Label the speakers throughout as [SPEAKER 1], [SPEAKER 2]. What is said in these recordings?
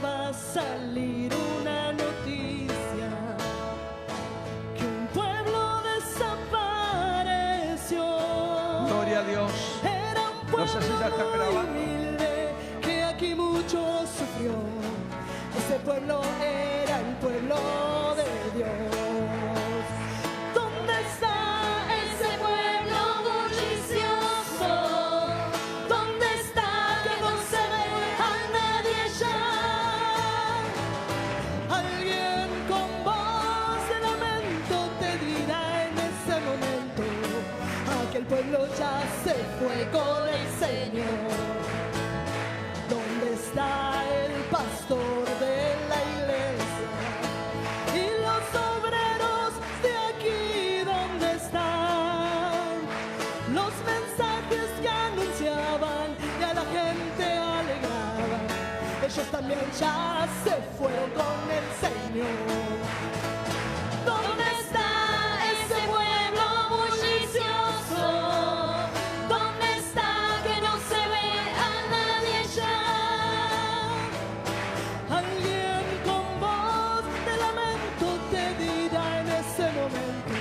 [SPEAKER 1] va a salir una noticia que un pueblo desapareció.
[SPEAKER 2] Gloria a Dios.
[SPEAKER 1] Era un pueblo
[SPEAKER 2] No sé si ya está grabando.
[SPEAKER 1] humilde que aquí mucho sufrió. Ese pueblo era el pueblo de Dios. ¿Dónde está ese pueblo bullicioso? ¿Dónde está que no se ve a nadie ya? Alguien con voz de lamento te dirá en ese momento: aquel pueblo ya se fue con el Señor. ¿Dónde está el pastor de la iglesia? Y los obreros de aquí, ¿dónde están? Los mensajes que anunciaban y a la gente alegraban, ellos también ya se fueron con el Señor. ¿Dónde está ese pueblo bullicioso? ¿Dónde está que no se ve a nadie ya? Alguien con voz de lamento te dirá en ese momento: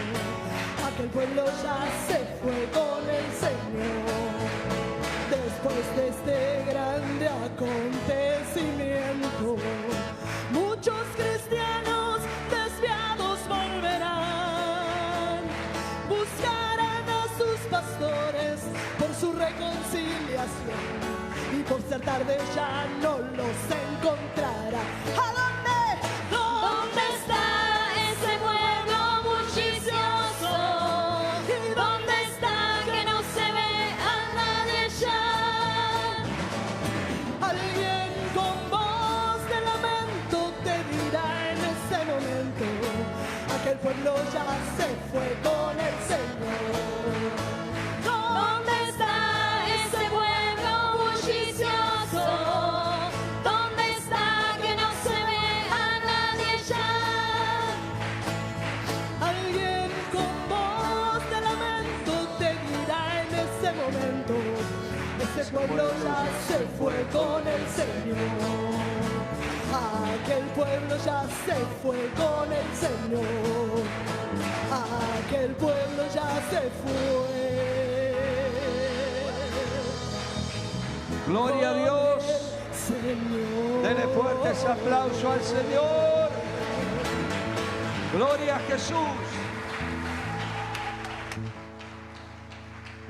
[SPEAKER 1] aquel pueblo ya se fue con el Señor. Después de este grande acontecimiento, muchos cristianos desviados volverán, buscarán a sus pastores por su reconciliación, y por ser tarde ya no los encontrará. ¿A dónde? ¿Dónde está ese pueblo bullicioso? ¿Y dónde está que no se ve a nadie ya? Alguien con voz de lamento te dirá en ese momento: aquel pueblo ya se fue con el Señor. ¿Dónde está ese pueblo bullicioso? ¿Dónde está que no se ve a nadie ya? Alguien con voz de lamento te dirá en ese momento: ese pueblo ya se fue con el Señor. Aquel pueblo ya se fue con el Señor. Aquel pueblo ya se fue.
[SPEAKER 2] Gloria a Dios.
[SPEAKER 1] Señor.
[SPEAKER 2] Dele fuerte ese aplauso al Señor. Gloria a Jesús.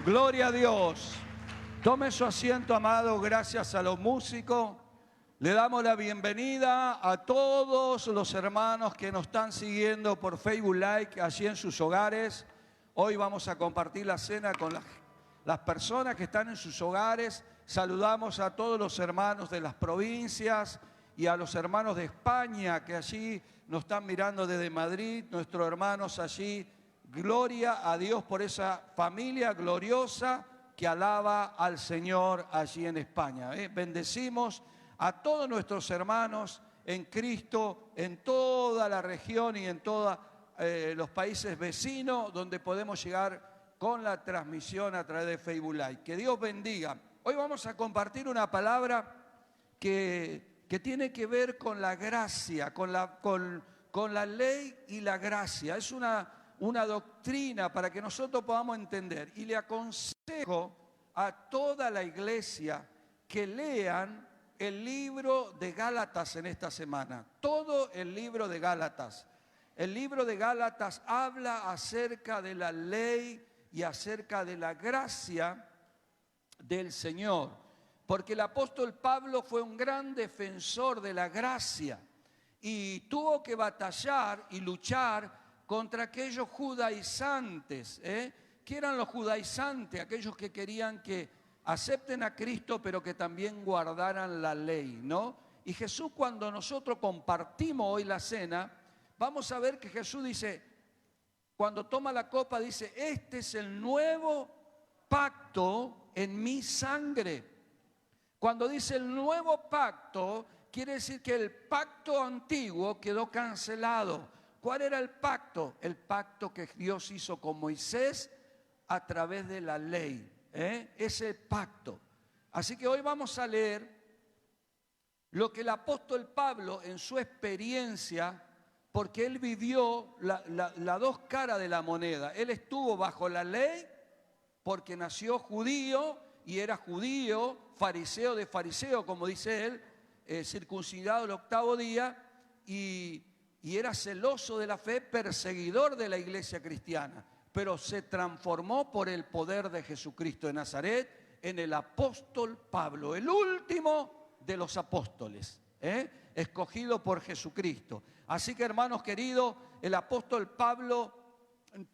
[SPEAKER 2] Gloria a Dios. Tome su asiento, amado. Gracias a los músicos. Le damos la bienvenida a todos los hermanos que nos están siguiendo por Facebook Live allí en sus hogares. Hoy vamos a compartir la cena con las personas que están en sus hogares. Saludamos a todos los hermanos de las provincias y a los hermanos de España que allí nos están mirando desde Madrid, nuestros hermanos allí. Gloria a Dios por esa familia gloriosa que alaba al Señor allí en España. Bendecimos a todos nuestros hermanos en Cristo, en toda la región y en todos los países vecinos donde podemos llegar con la transmisión a través de Facebook Live. Que Dios bendiga. Hoy vamos a compartir una palabra que tiene que ver con la gracia, con la ley y la gracia. Es una doctrina para que nosotros podamos entender. Y le aconsejo a toda la iglesia que lean el libro de Gálatas en esta semana. Todo el libro de Gálatas. El libro de Gálatas habla acerca de la ley y acerca de la gracia del Señor. Porque el apóstol Pablo fue un gran defensor de la gracia y tuvo que batallar y luchar contra aquellos judaizantes. ¿Qué eran los judaizantes? Aquellos que querían que acepten a Cristo, pero que también guardaran la ley, ¿no? Y Jesús, cuando nosotros compartimos hoy la cena, vamos a ver que Jesús dice, cuando toma la copa, dice: este es el nuevo pacto en mi sangre. Cuando dice el nuevo pacto, quiere decir que el pacto antiguo quedó cancelado. ¿Cuál era el pacto? El pacto que Dios hizo con Moisés a través de la ley. Ese pacto. Así que hoy vamos a leer lo que el apóstol Pablo en su experiencia, porque él vivió las dos caras de la moneda. Él estuvo bajo la ley porque nació judío y era judío, fariseo de fariseo, como dice él, circuncidado el 8º día, y era celoso de la fe, perseguidor de la iglesia cristiana, pero se transformó por el poder de Jesucristo de Nazaret en el apóstol Pablo, el último de los apóstoles, escogido por Jesucristo. Así que, hermanos queridos, el apóstol Pablo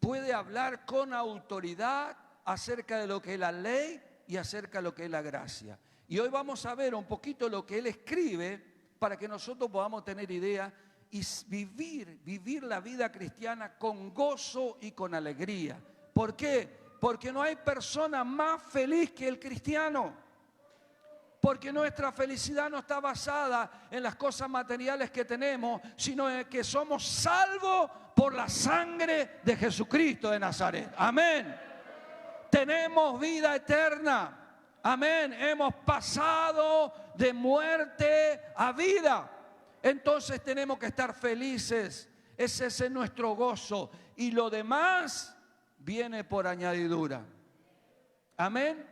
[SPEAKER 2] puede hablar con autoridad acerca de lo que es la ley y acerca de lo que es la gracia. Y hoy vamos a ver un poquito lo que él escribe para que nosotros podamos tener idea y vivir la vida cristiana con gozo y con alegría. ¿Por qué? Porque no hay persona más feliz que el cristiano. Porque nuestra felicidad no está basada en las cosas materiales que tenemos, sino en que somos salvos por la sangre de Jesucristo de Nazaret. Amén. Tenemos vida eterna. Amén. Hemos pasado de muerte a vida. Entonces tenemos que estar felices. Ese es nuestro gozo. Y lo demás viene por añadidura. Amén.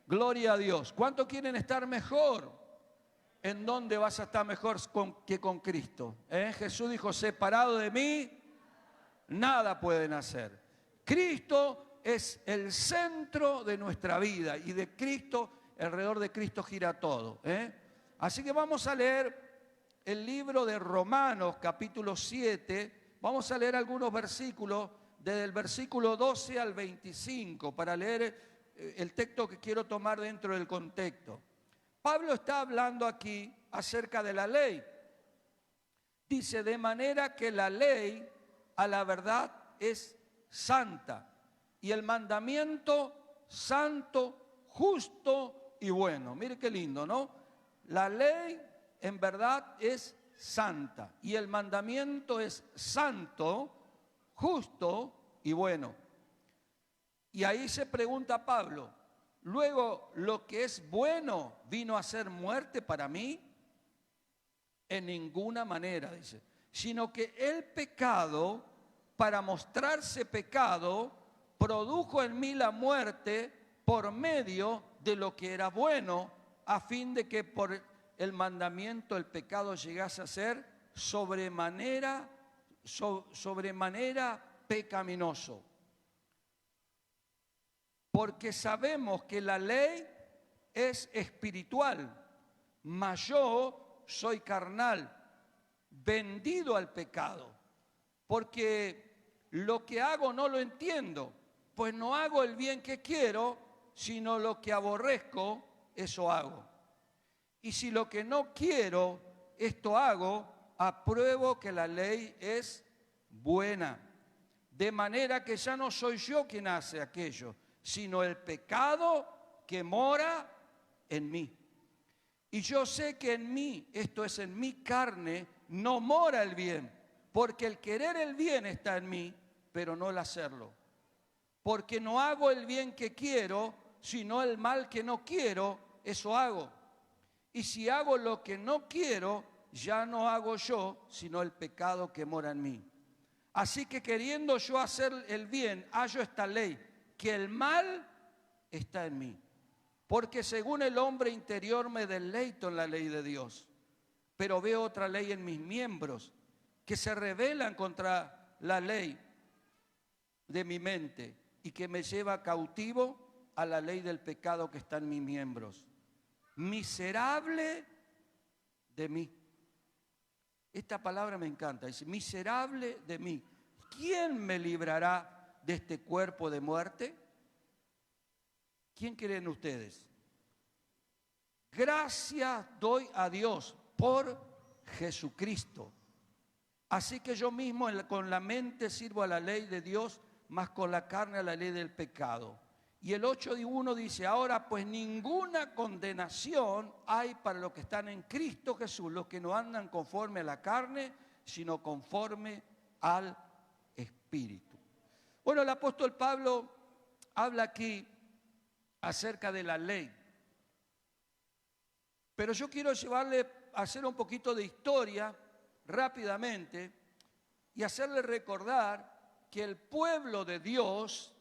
[SPEAKER 2] Gloria a Dios. ¿Cuántos quieren estar mejor? ¿En dónde vas a estar mejor que con Cristo? Jesús dijo, separado de mí, nada pueden hacer. Cristo es el centro de nuestra vida y de Cristo, alrededor de Cristo gira todo. Así que vamos a leer el libro de Romanos, capítulo 7. Vamos a leer algunos versículos, desde el versículo 12 al 25, para leer el texto que quiero tomar dentro del contexto. Pablo está hablando aquí acerca de la ley. Dice, de manera que la ley a la verdad es santa y el mandamiento santo, justo y bueno. Mire qué lindo, ¿no? La ley en verdad es santa y el mandamiento es santo, justo y bueno. Y ahí se pregunta Pablo, luego, ¿lo que es bueno vino a ser muerte para mí? En ninguna manera, dice, sino que el pecado, para mostrarse pecado, produjo en mí la muerte por medio de lo que era bueno, a fin de que por el mandamiento el pecado llegase a ser sobremanera pecaminoso. Porque sabemos que la ley es espiritual, mas yo soy carnal, vendido al pecado. Porque lo que hago no lo entiendo, pues no hago el bien que quiero, sino lo que aborrezco, eso hago. Y si lo que no quiero, esto hago, apruebo que la ley es buena. De manera que ya no soy yo quien hace aquello, sino el pecado que mora en mí. Y yo sé que en mí, esto es en mi carne, no mora el bien, porque el querer el bien está en mí, pero no el hacerlo. Porque no hago el bien que quiero, sino el mal que no quiero, eso hago. Y si hago lo que no quiero, ya no hago yo, sino el pecado que mora en mí. Así que queriendo yo hacer el bien, hallo esta ley, que el mal está en mí. Porque según el hombre interior me deleito en la ley de Dios, pero veo otra ley en mis miembros que se rebelan contra la ley de mi mente y que me lleva cautivo a la ley del pecado que está en mis miembros. Miserable de mí. Esta palabra me encanta, dice, miserable de mí. ¿Quién me librará de este cuerpo de muerte? ¿Quién creen ustedes? Gracias doy a Dios por Jesucristo. Así que yo mismo con la mente sirvo a la ley de Dios, más con la carne a la ley del pecado. Y el 8:1 dice, ahora pues ninguna condenación hay para los que están en Cristo Jesús, los que no andan conforme a la carne, sino conforme al Espíritu. Bueno, el apóstol Pablo habla aquí acerca de la ley. Pero yo quiero llevarle hacer un poquito de historia rápidamente y hacerle recordar que el pueblo de Dios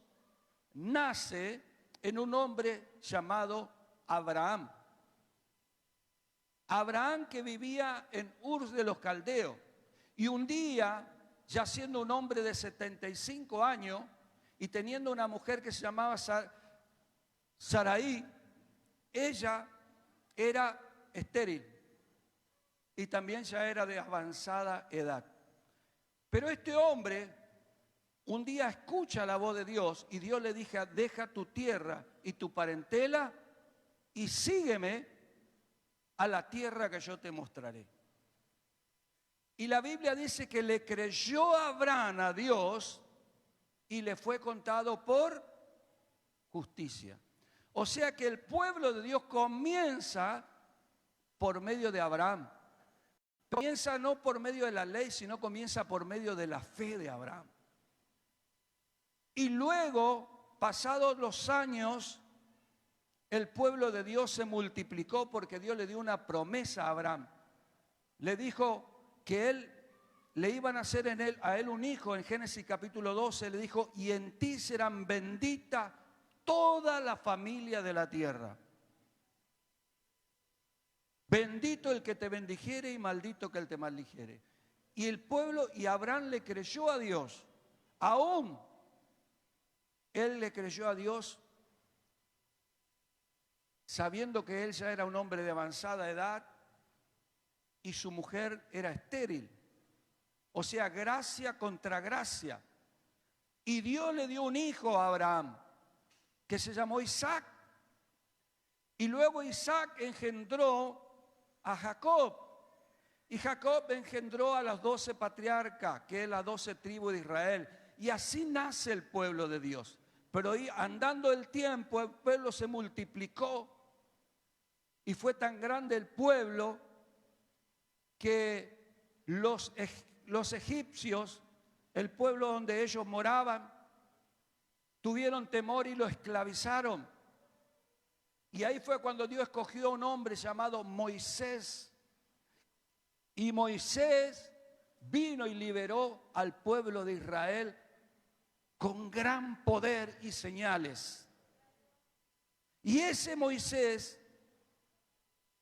[SPEAKER 2] nace en un hombre llamado Abraham. Abraham, que vivía en Ur de los Caldeos, y un día, ya siendo un hombre de 75 años y teniendo una mujer que se llamaba Sarai, ella era estéril y también ya era de avanzada edad. Pero este hombre un día escucha la voz de Dios y Dios le dice: deja tu tierra y tu parentela y sígueme a la tierra que yo te mostraré. Y la Biblia dice que le creyó Abraham a Dios y le fue contado por justicia. O sea que el pueblo de Dios comienza por medio de Abraham. Comienza no por medio de la ley, sino comienza por medio de la fe de Abraham. Y luego, pasados los años, el pueblo de Dios se multiplicó porque Dios le dio una promesa a Abraham. Le dijo que le iban a hacer a él un hijo. En Génesis capítulo 12 le dijo: y en ti serán benditas toda la familia de la tierra. Bendito el que te bendijere y maldito que el te maldijere. Y el pueblo, y Abraham le creyó a Dios. Aún él le creyó a Dios sabiendo que él ya era un hombre de avanzada edad y su mujer era estéril. O sea, gracia contra gracia. Y Dios le dio un hijo a Abraham que se llamó Isaac. Y luego Isaac engendró a Jacob. Y Jacob engendró a las 12 patriarcas, que es las 12 tribus de Israel. Y así nace el pueblo de Dios. Pero andando el tiempo, el pueblo se multiplicó. Y fue tan grande el pueblo que los egipcios, el pueblo donde ellos moraban, tuvieron temor y lo esclavizaron. Y ahí fue cuando Dios escogió a un hombre llamado Moisés. Y Moisés vino y liberó al pueblo de Israel con gran poder y señales. Y ese Moisés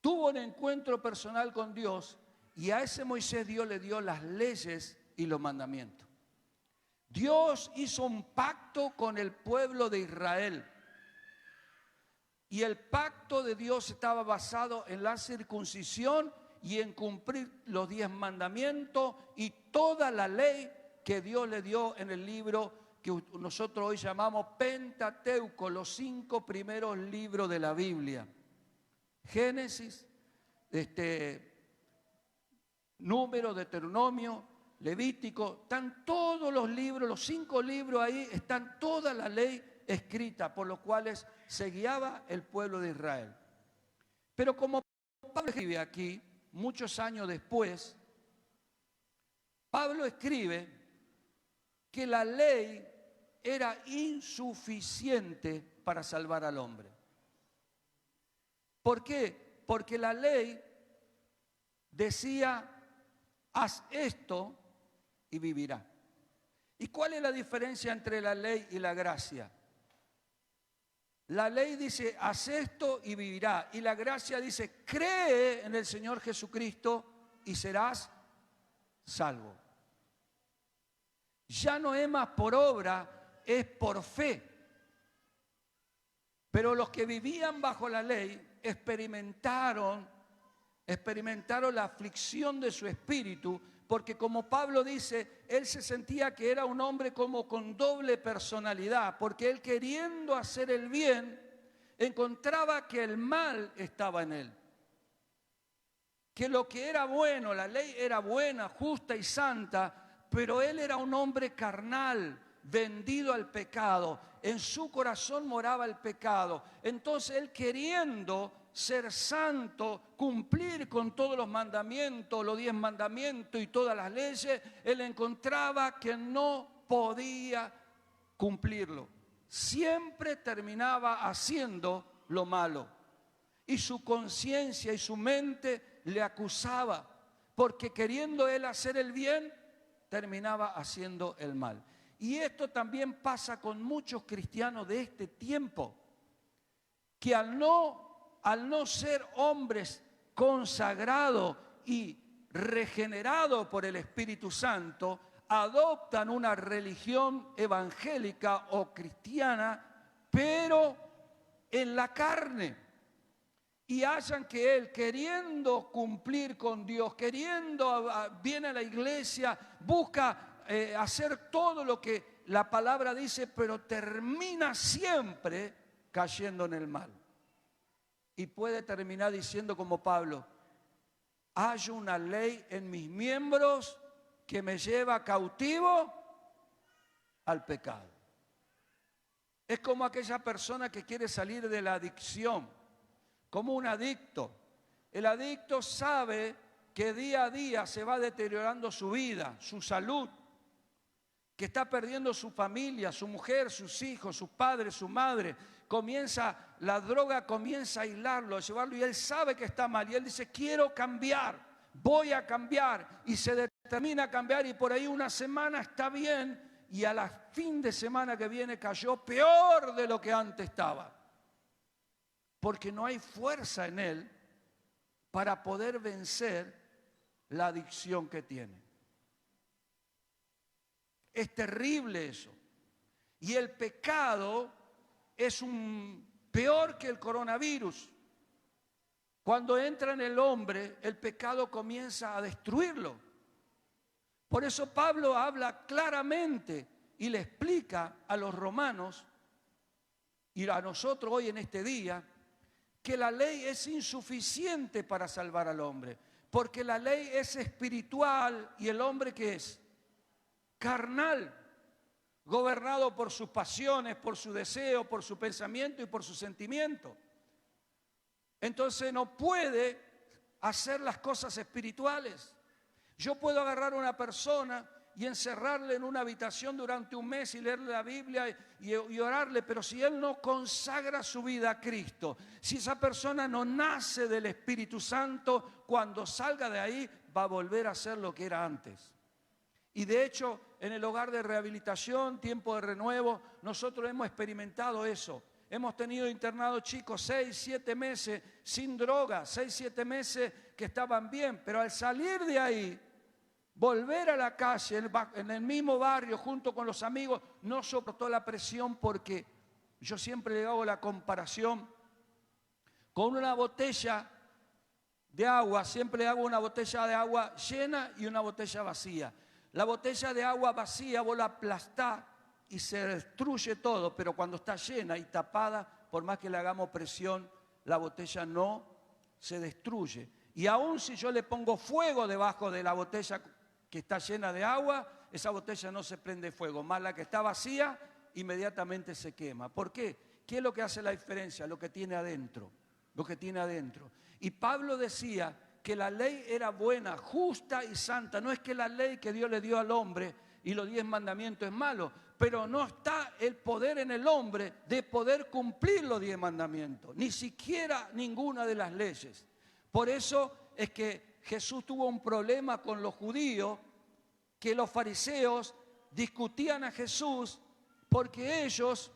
[SPEAKER 2] tuvo un encuentro personal con Dios, y a ese Moisés Dios le dio las leyes y los mandamientos. Dios hizo un pacto con el pueblo de Israel. Y el pacto de Dios estaba basado en la circuncisión y en cumplir los 10 mandamientos y toda la ley que Dios le dio en el libro que nosotros hoy llamamos Pentateuco, los 5 primeros libros de la Biblia. Génesis, Número, Deuteronomio, Levítico, están todos los libros, los 5 libros ahí, están toda la ley escrita, por los cuales se guiaba el pueblo de Israel. Pero como Pablo escribe aquí, muchos años después, Pablo escribe que la ley era insuficiente para salvar al hombre. ¿Por qué? Porque la ley decía: haz esto y vivirá. ¿Y cuál es la diferencia entre la ley y la gracia? La ley dice: haz esto y vivirá. Y la gracia dice: cree en el Señor Jesucristo y serás salvo. Ya no es más por obra, es por fe. Pero los que vivían bajo la ley experimentaron la aflicción de su espíritu, porque como Pablo dice, él se sentía que era un hombre como con doble personalidad, porque él, queriendo hacer el bien, encontraba que el mal estaba en él. Que lo que era bueno, la ley era buena, justa y santa, pero él era un hombre carnal, vendido al pecado. En su corazón moraba el pecado. Entonces él, queriendo ser santo, cumplir con todos los mandamientos, los 10 mandamientos y todas las leyes, él encontraba que no podía cumplirlo. Siempre terminaba haciendo lo malo. Y su conciencia y su mente le acusaba, porque queriendo él hacer el bien, terminaba haciendo el mal. Y esto también pasa con muchos cristianos de este tiempo, que al no ser hombres consagrados y regenerados por el Espíritu Santo, adoptan una religión evangélica o cristiana, pero en la carne. Y hallan que él, queriendo cumplir con Dios, viene a la iglesia, busca hacer todo lo que la palabra dice, pero termina siempre cayendo en el mal. Y puede terminar diciendo como Pablo: hay una ley en mis miembros que me lleva cautivo al pecado. Es como aquella persona que quiere salir de la adicción, como un adicto. El adicto sabe que día a día se va deteriorando su vida, su salud, que está perdiendo su familia, su mujer, sus hijos, sus padres, su madre. La droga comienza a aislarlo, a llevarlo, y él sabe que está mal. Y él dice: quiero cambiar, voy a cambiar. Y se determina a cambiar, y por ahí una semana está bien, y a la fin de semana que viene cayó peor de lo que antes estaba. Porque no hay fuerza en él para poder vencer la adicción que tiene. Es terrible eso. Y el pecado es peor que el coronavirus. Cuando entra en el hombre, el pecado comienza a destruirlo. Por eso Pablo habla claramente y le explica a los romanos y a nosotros hoy en este día que la ley es insuficiente para salvar al hombre, porque la ley es espiritual y el hombre, ¿qué es? Carnal, gobernado por sus pasiones, por su deseo, por su pensamiento y por su sentimiento. Entonces no puede hacer las cosas espirituales. Yo puedo agarrar a una persona y encerrarle en una habitación durante un mes y leerle la Biblia y orarle, pero si él no consagra su vida a Cristo, si esa persona no nace del Espíritu Santo, cuando salga de ahí va a volver a ser lo que era antes. Y de hecho, en el hogar de rehabilitación, tiempo de renuevo, nosotros hemos experimentado eso. Hemos tenido internados chicos 6, 7 meses sin droga, 6, 7 meses que estaban bien, pero al salir de ahí, volver a la calle, en el mismo barrio, junto con los amigos, no soportó la presión, porque yo siempre le hago la comparación con una botella de agua. Siempre le hago una botella de agua llena y una botella vacía. La botella de agua vacía vos la aplastás y se destruye todo, pero cuando está llena y tapada, por más que le hagamos presión, la botella no se destruye. Y aún si yo le pongo fuego debajo de la botella que está llena de agua, esa botella no se prende fuego, más la que está vacía inmediatamente se quema. ¿Por qué? ¿Qué es lo que hace la diferencia? Lo que tiene adentro, lo que tiene adentro. Y Pablo decía que la ley era buena, justa y santa. No es que la ley que Dios le dio al hombre y los 10 mandamientos es malo, pero no está el poder en el hombre de poder cumplir los 10 mandamientos, ni siquiera ninguna de las leyes. Por eso es que Jesús tuvo un problema con los judíos, que los fariseos discutían a Jesús porque ellos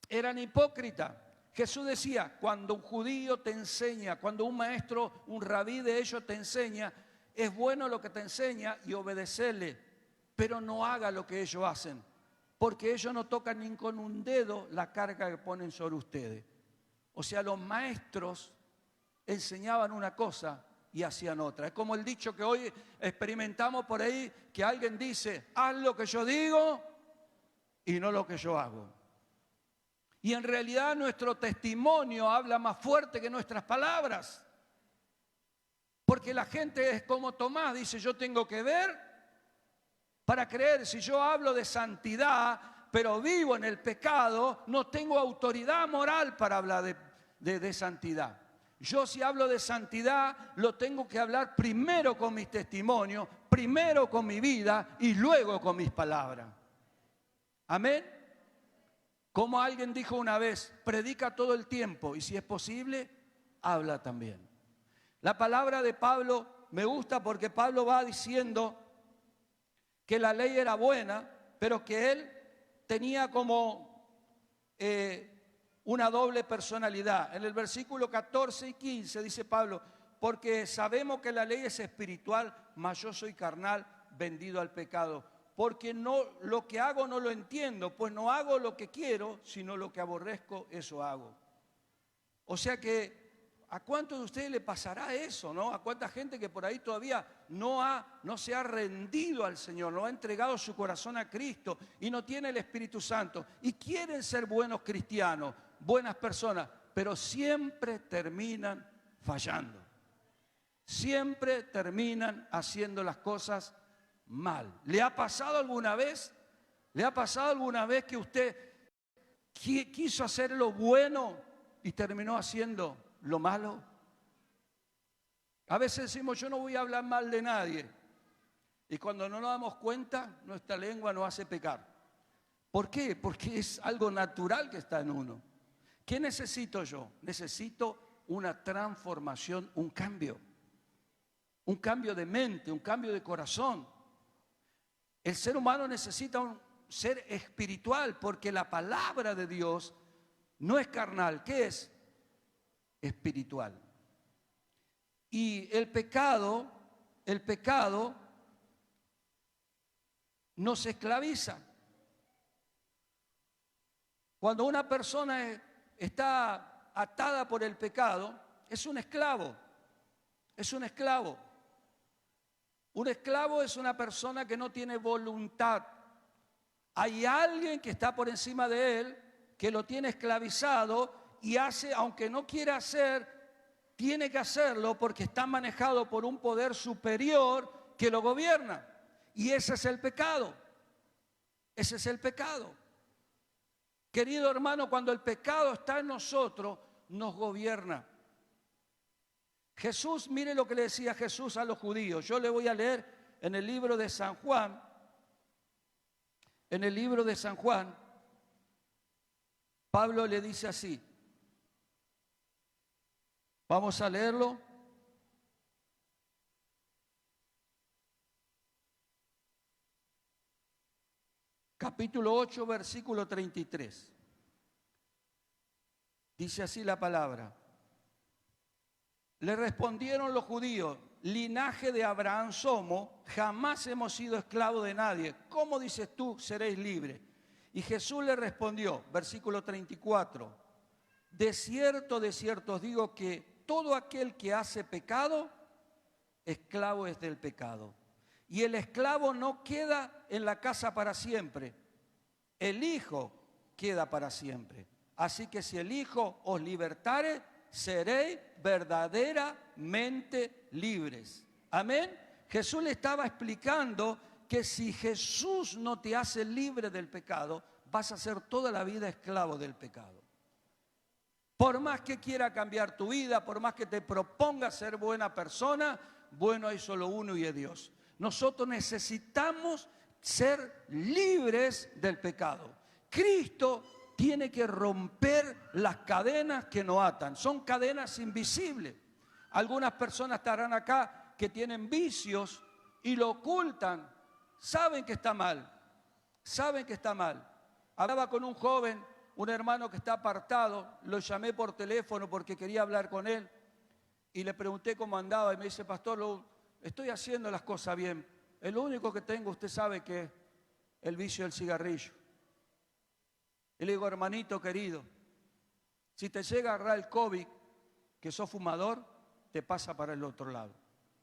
[SPEAKER 2] eran hipócritas. Jesús decía: cuando un judío te enseña, cuando un maestro, un rabí de ellos te enseña, es bueno lo que te enseña y obedecerle, pero no haga lo que ellos hacen, porque ellos no tocan ni con un dedo la carga que ponen sobre ustedes. O sea, los maestros enseñaban una cosa y hacían otra. Es como el dicho que hoy experimentamos por ahí, que alguien dice: haz lo que yo digo y no lo que yo hago. Y en realidad nuestro testimonio habla más fuerte que nuestras palabras. Porque la gente es como Tomás, dice: yo tengo que ver para creer. Si yo hablo de santidad, pero vivo en el pecado, no tengo autoridad moral para hablar de santidad. Yo, si hablo de santidad, lo tengo que hablar primero con mis testimonios, primero con mi vida y luego con mis palabras. Amén. Como alguien dijo una vez: predica todo el tiempo y si es posible, habla también. La palabra de Pablo me gusta porque Pablo va diciendo que la ley era buena, pero que él tenía como una doble personalidad. En el versículo 14 y 15 dice Pablo, porque sabemos que la ley es espiritual, mas yo soy carnal, vendido al pecado. Porque no, lo que hago no lo entiendo, pues no hago lo que quiero, sino lo que aborrezco, eso hago. O sea que, ¿a cuántos de ustedes le pasará eso, no? ¿A cuánta gente que por ahí todavía no se ha rendido al Señor, no ha entregado su corazón a Cristo y no tiene el Espíritu Santo y quieren ser buenos cristianos, buenas personas, pero siempre terminan fallando? Siempre terminan haciendo las cosas mal. ¿Le ha pasado alguna vez? ¿Le ha pasado alguna vez que usted quiso hacer lo bueno y terminó haciendo lo malo? A veces decimos, yo no voy a hablar mal de nadie. Y cuando no nos damos cuenta, nuestra lengua nos hace pecar. ¿Por qué? Porque es algo natural que está en uno. ¿Qué necesito yo? Necesito una transformación, un cambio. Un cambio de mente, un cambio de corazón. El ser humano necesita un ser espiritual porque la palabra de Dios no es carnal. ¿Qué es? Espiritual. Y el pecado nos esclaviza. Cuando una persona está atada por el pecado, es un esclavo. Es un esclavo. Un esclavo es una persona que no tiene voluntad. Hay alguien que está por encima de él, que lo tiene esclavizado y hace, aunque no quiera hacer, tiene que hacerlo porque está manejado por un poder superior que lo gobierna. Y ese es el pecado. Ese es el pecado. Querido hermano, cuando el pecado está en nosotros, nos gobierna. Jesús, mire lo que le decía Jesús a los judíos. Yo le voy a leer en el libro de San Juan. En el libro de San Juan, Pablo le dice así. Vamos a leerlo. Capítulo 8, versículo 33. Dice así la palabra. Le respondieron los judíos, linaje de Abraham somos, jamás hemos sido esclavos de nadie. ¿Cómo dices tú, seréis libres? Y Jesús le respondió, versículo 34, de cierto os digo que todo aquel que hace pecado, esclavo es del pecado. Y el esclavo no queda en la casa para siempre, el Hijo queda para siempre. Así que si el Hijo os libertare, seréis verdaderamente libres. Amén. Jesús le estaba explicando que si Jesús no te hace libre del pecado, vas a ser toda la vida esclavo del pecado. Por más que quiera cambiar tu vida, por más que te proponga ser buena persona, bueno hay solo uno y es Dios. Nosotros necesitamos ser libres del pecado. Cristo tiene que romper las cadenas que nos atan. Son cadenas invisibles. Algunas personas estarán acá que tienen vicios y lo ocultan. Saben que está mal. Saben que está mal. Hablaba con un joven, un hermano que está apartado. Lo llamé por teléfono porque quería hablar con él. Y le pregunté cómo andaba y me dice, pastor, estoy haciendo las cosas bien. El único que tengo, usted sabe que es el vicio del cigarrillo. Y le digo, hermanito querido, si te llega a agarrar el COVID, que sos fumador, te pasa para el otro lado.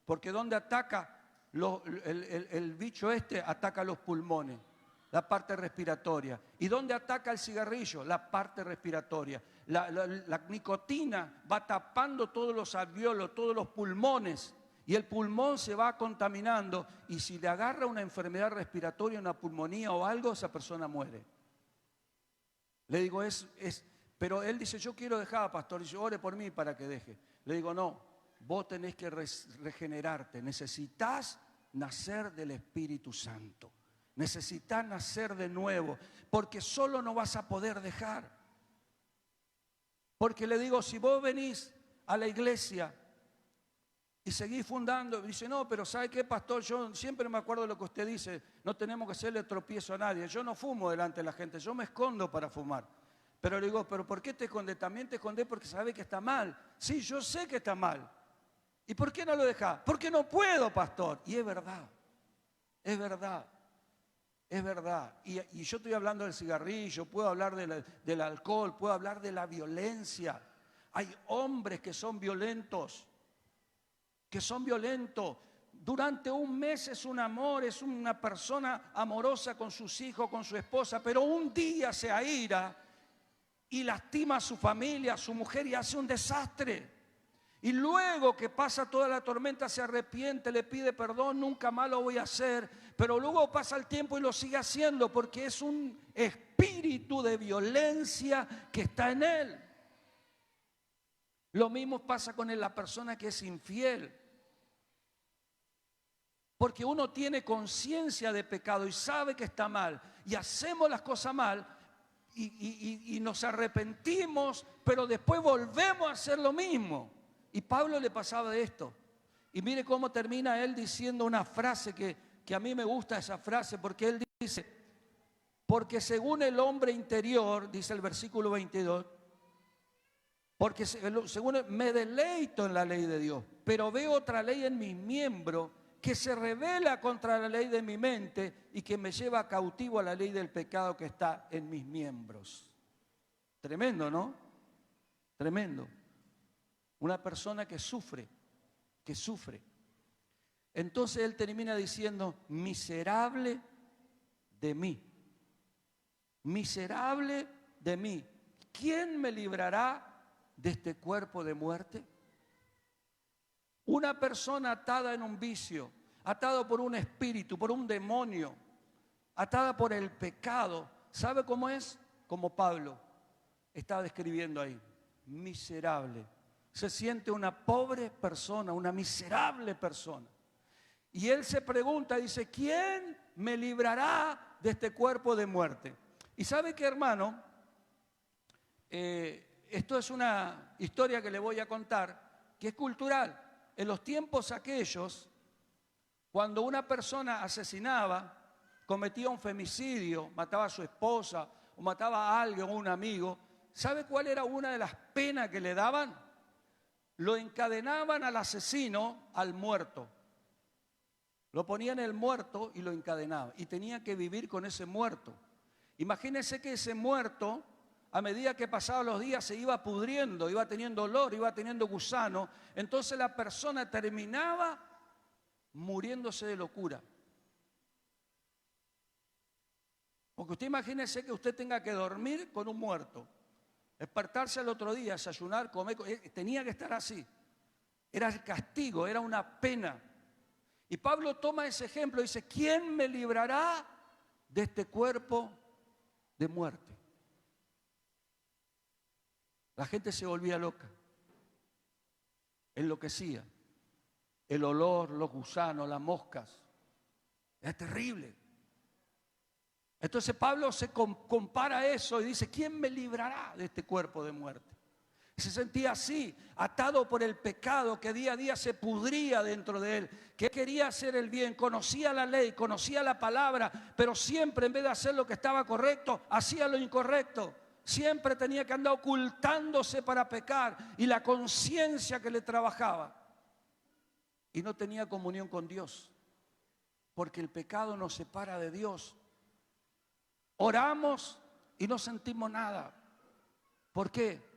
[SPEAKER 2] Porque donde ataca el bicho ataca los pulmones, la parte respiratoria. ¿Y dónde ataca el cigarrillo? La parte respiratoria. La nicotina va tapando todos los alvéolos, todos los pulmones. Y el pulmón se va contaminando. Y si le agarra una enfermedad respiratoria, una pulmonía o algo, esa persona muere. Le digo, pero él dice, yo quiero dejar, pastor. Dice, ore por mí para que deje. Le digo, no, vos tenés que regenerarte. Necesitas nacer del Espíritu Santo. Necesitas nacer de nuevo. Porque solo no vas a poder dejar. Porque le digo, si vos venís a la iglesia Y seguí fundando. Dice, no, pero ¿sabe qué, pastor? Yo siempre me acuerdo de lo que usted dice. No tenemos que hacerle tropiezo a nadie. Yo no fumo delante de la gente. Yo me escondo para fumar. Pero le digo, ¿pero por qué te escondes? También te escondes porque sabes que está mal. Sí, yo sé que está mal. ¿Y por qué no lo dejás? Porque no puedo, pastor. Y es verdad. Es verdad. Es verdad. Y yo estoy hablando del cigarrillo, puedo hablar del alcohol, puedo hablar de la violencia. Hay hombres que son violentos. Durante un mes es un amor, es una persona amorosa con sus hijos, con su esposa, pero un día se aira y lastima a su familia, a su mujer y hace un desastre. Y luego que pasa toda la tormenta se arrepiente, le pide perdón, nunca más lo voy a hacer, pero luego pasa el tiempo y lo sigue haciendo porque es un espíritu de violencia que está en él. Lo mismo pasa con la persona que es infiel. Porque uno tiene conciencia de pecado y sabe que está mal. Y hacemos las cosas mal y nos arrepentimos, pero después volvemos a hacer lo mismo. Y Pablo le pasaba de esto. Y mire cómo termina él diciendo una frase que a mí me gusta esa frase, porque él dice, porque según el hombre interior, dice el versículo 22, porque según me deleito en la ley de Dios, pero veo otra ley en mis miembros que se revela contra la ley de mi mente y que me lleva cautivo a la ley del pecado que está en mis miembros. Tremendo, ¿no? Tremendo. Una persona que sufre. Entonces él termina diciendo, miserable de mí. Miserable de mí. ¿Quién me librará de este cuerpo de muerte? Una persona atada en un vicio, atada por un espíritu, por un demonio, atada por el pecado. ¿Sabe cómo es? Como Pablo está describiendo ahí. Miserable. Se siente una pobre persona, una miserable persona. Y él se pregunta, dice, ¿quién me librará de este cuerpo de muerte? Y ¿sabe qué, hermano? Esto es una historia que le voy a contar, que es cultural. En los tiempos aquellos, cuando una persona asesinaba, cometía un femicidio, mataba a su esposa o mataba a alguien o un amigo, ¿sabe cuál era una de las penas que le daban? Lo encadenaban al asesino, al muerto. Lo ponían el muerto y lo encadenaban. Y tenía que vivir con ese muerto. Imagínense que ese muerto, a medida que pasaban los días, se iba pudriendo, iba teniendo olor, iba teniendo gusano. Entonces la persona terminaba muriéndose de locura. Porque usted imagínese que usted tenga que dormir con un muerto, despertarse al otro día, desayunar, comer, tenía que estar así. Era el castigo, era una pena. Y Pablo toma ese ejemplo y dice, ¿quién me librará de este cuerpo de muerte? La gente se volvía loca, enloquecía. El olor, los gusanos, las moscas, era terrible. Entonces Pablo se compara eso y dice, ¿quién me librará de este cuerpo de muerte? Se sentía así, atado por el pecado que día a día se pudría dentro de él, que quería hacer el bien, conocía la ley, conocía la palabra, pero siempre en vez de hacer lo que estaba correcto, hacía lo incorrecto. Siempre tenía que andar ocultándose para pecar y la conciencia que le trabajaba. Y no tenía comunión con Dios, porque el pecado nos separa de Dios. Oramos y no sentimos nada. ¿Por qué?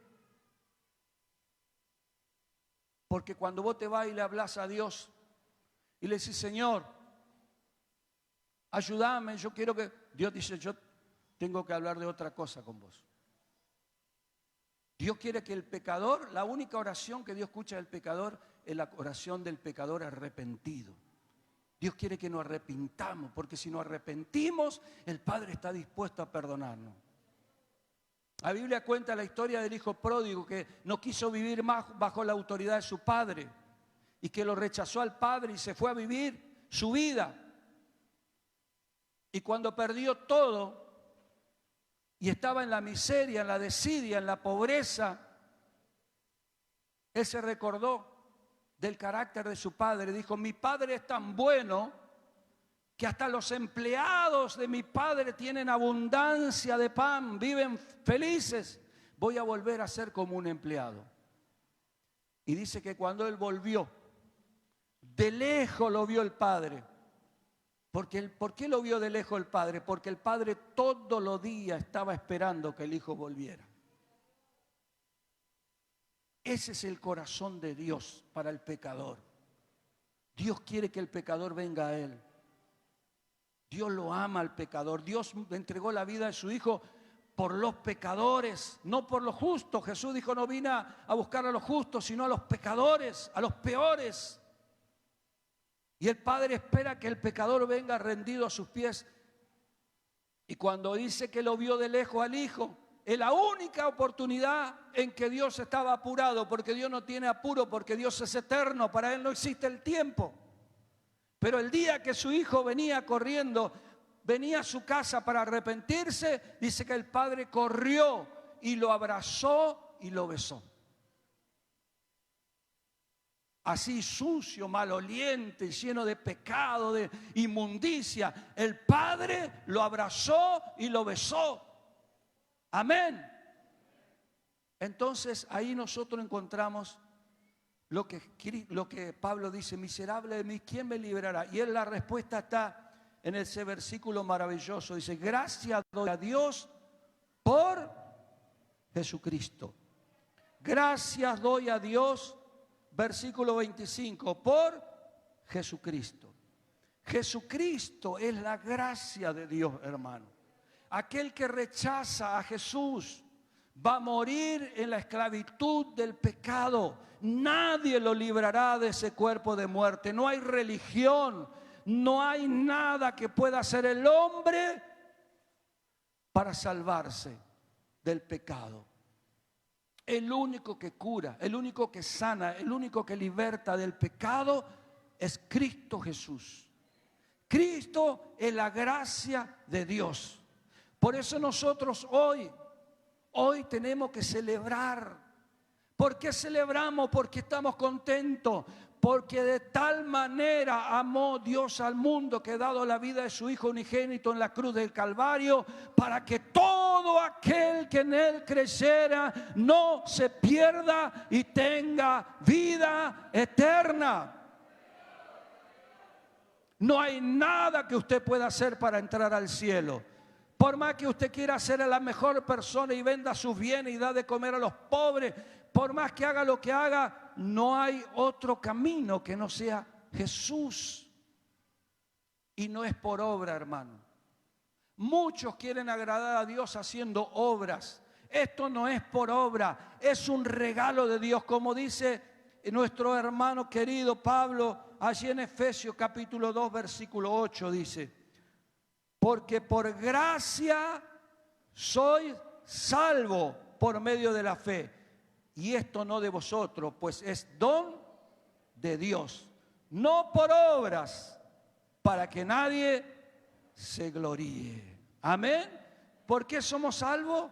[SPEAKER 2] Porque cuando vos te vas y le hablas a Dios y le decís, Señor, ayúdame, yo quiero que... Dios dice, yo tengo que hablar de otra cosa con vos. Dios quiere que el pecador, la única oración que Dios escucha del pecador es la oración del pecador arrepentido. Dios quiere que nos arrepintamos, porque si nos arrepentimos, el Padre está dispuesto a perdonarnos. La Biblia cuenta la historia del hijo pródigo que no quiso vivir más bajo la autoridad de su padre y que lo rechazó al padre y se fue a vivir su vida. Y cuando perdió todo y estaba en la miseria, en la desidia, en la pobreza, él se recordó del carácter de su padre. Dijo, mi padre es tan bueno que hasta los empleados de mi padre tienen abundancia de pan, viven felices. Voy a volver a ser como un empleado. Y dice que cuando él volvió, de lejos lo vio el padre. ¿Por qué lo vio de lejos el padre? Porque el padre todos los días estaba esperando que el hijo volviera. Ese es el corazón de Dios para el pecador. Dios quiere que el pecador venga a Él. Dios lo ama al pecador. Dios entregó la vida de su Hijo por los pecadores, no por los justos. Jesús dijo, no vine a buscar a los justos, sino a los pecadores, a los peores. Y el Padre espera que el pecador venga rendido a sus pies. Y cuando dice que lo vio de lejos al Hijo, es la única oportunidad en que Dios estaba apurado, porque Dios no tiene apuro, porque Dios es eterno, para Él no existe el tiempo. Pero el día que su hijo venía corriendo, venía a su casa para arrepentirse, dice que el padre corrió y lo abrazó y lo besó. Así sucio, maloliente, lleno de pecado, de inmundicia, el padre lo abrazó y lo besó. Amén. Entonces ahí nosotros encontramos lo que Pablo dice, miserable de mí, ¿quién me librará? Y la respuesta está en ese versículo maravilloso. Dice, gracias doy a Dios por Jesucristo. Gracias doy a Dios, versículo 25, por Jesucristo. Jesucristo es la gracia de Dios, hermano. Aquel que rechaza a Jesús va a morir en la esclavitud del pecado. Nadie lo librará de ese cuerpo de muerte. No hay religión, no hay nada que pueda hacer el hombre para salvarse del pecado. El único que cura, el único que sana, el único que liberta del pecado es Cristo Jesús. Cristo es la gracia de Dios. Por eso nosotros hoy tenemos que celebrar. ¿Por qué celebramos? Porque estamos contentos. Porque de tal manera amó Dios al mundo que ha dado la vida de su Hijo unigénito en la cruz del Calvario, para que todo aquel que en Él creyera no se pierda y tenga vida eterna. No hay nada que usted pueda hacer para entrar al cielo. Por más que usted quiera ser la mejor persona y venda sus bienes y da de comer a los pobres, por más que haga lo que haga, no hay otro camino que no sea Jesús. Y no es por obra, hermano. Muchos quieren agradar a Dios haciendo obras. Esto no es por obra, es un regalo de Dios, como dice nuestro hermano querido Pablo, allí en Efesios capítulo 2, versículo 8, dice: porque por gracia soy salvo por medio de la fe. Y esto no de vosotros, pues es don de Dios. No por obras, para que nadie se gloríe. Amén. ¿Por qué somos salvos?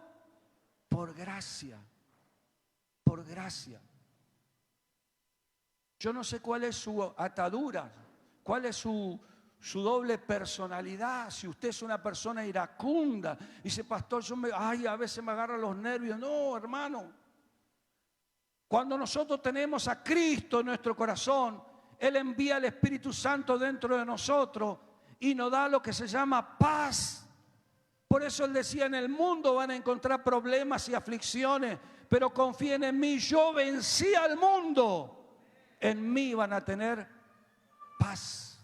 [SPEAKER 2] Por gracia. Por gracia. Yo no sé cuál es su atadura, cuál es su doble personalidad. Si usted es una persona iracunda, dice, pastor, a veces me agarran los nervios. No, hermano. Cuando nosotros tenemos a Cristo en nuestro corazón, Él envía el Espíritu Santo dentro de nosotros y nos da lo que se llama paz. Por eso Él decía, en el mundo van a encontrar problemas y aflicciones, pero confíen en mí, yo vencí al mundo. En mí van a tener paz.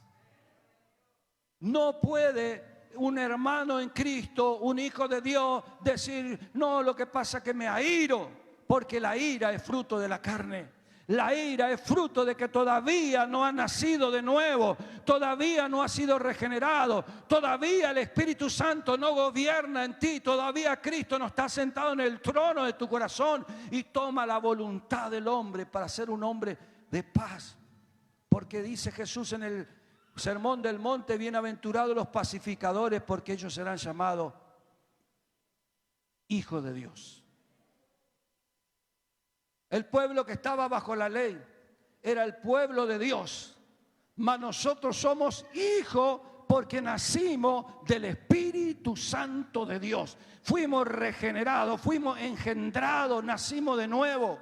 [SPEAKER 2] No puede un hermano en Cristo, un hijo de Dios, decir, no, lo que pasa es que me airo. Porque la ira es fruto de la carne. La ira es fruto de que todavía no ha nacido de nuevo. Todavía no ha sido regenerado. Todavía el Espíritu Santo no gobierna en ti. Todavía Cristo no está sentado en el trono de tu corazón y toma la voluntad del hombre para ser un hombre de paz. Porque dice Jesús en el Sermón del Monte, bienaventurados los pacificadores, porque ellos serán llamados hijos de Dios. El pueblo que estaba bajo la ley, era el pueblo de Dios, mas nosotros somos hijos porque nacimos del Espíritu Santo de Dios. Fuimos regenerados, fuimos engendrados, nacimos de nuevo.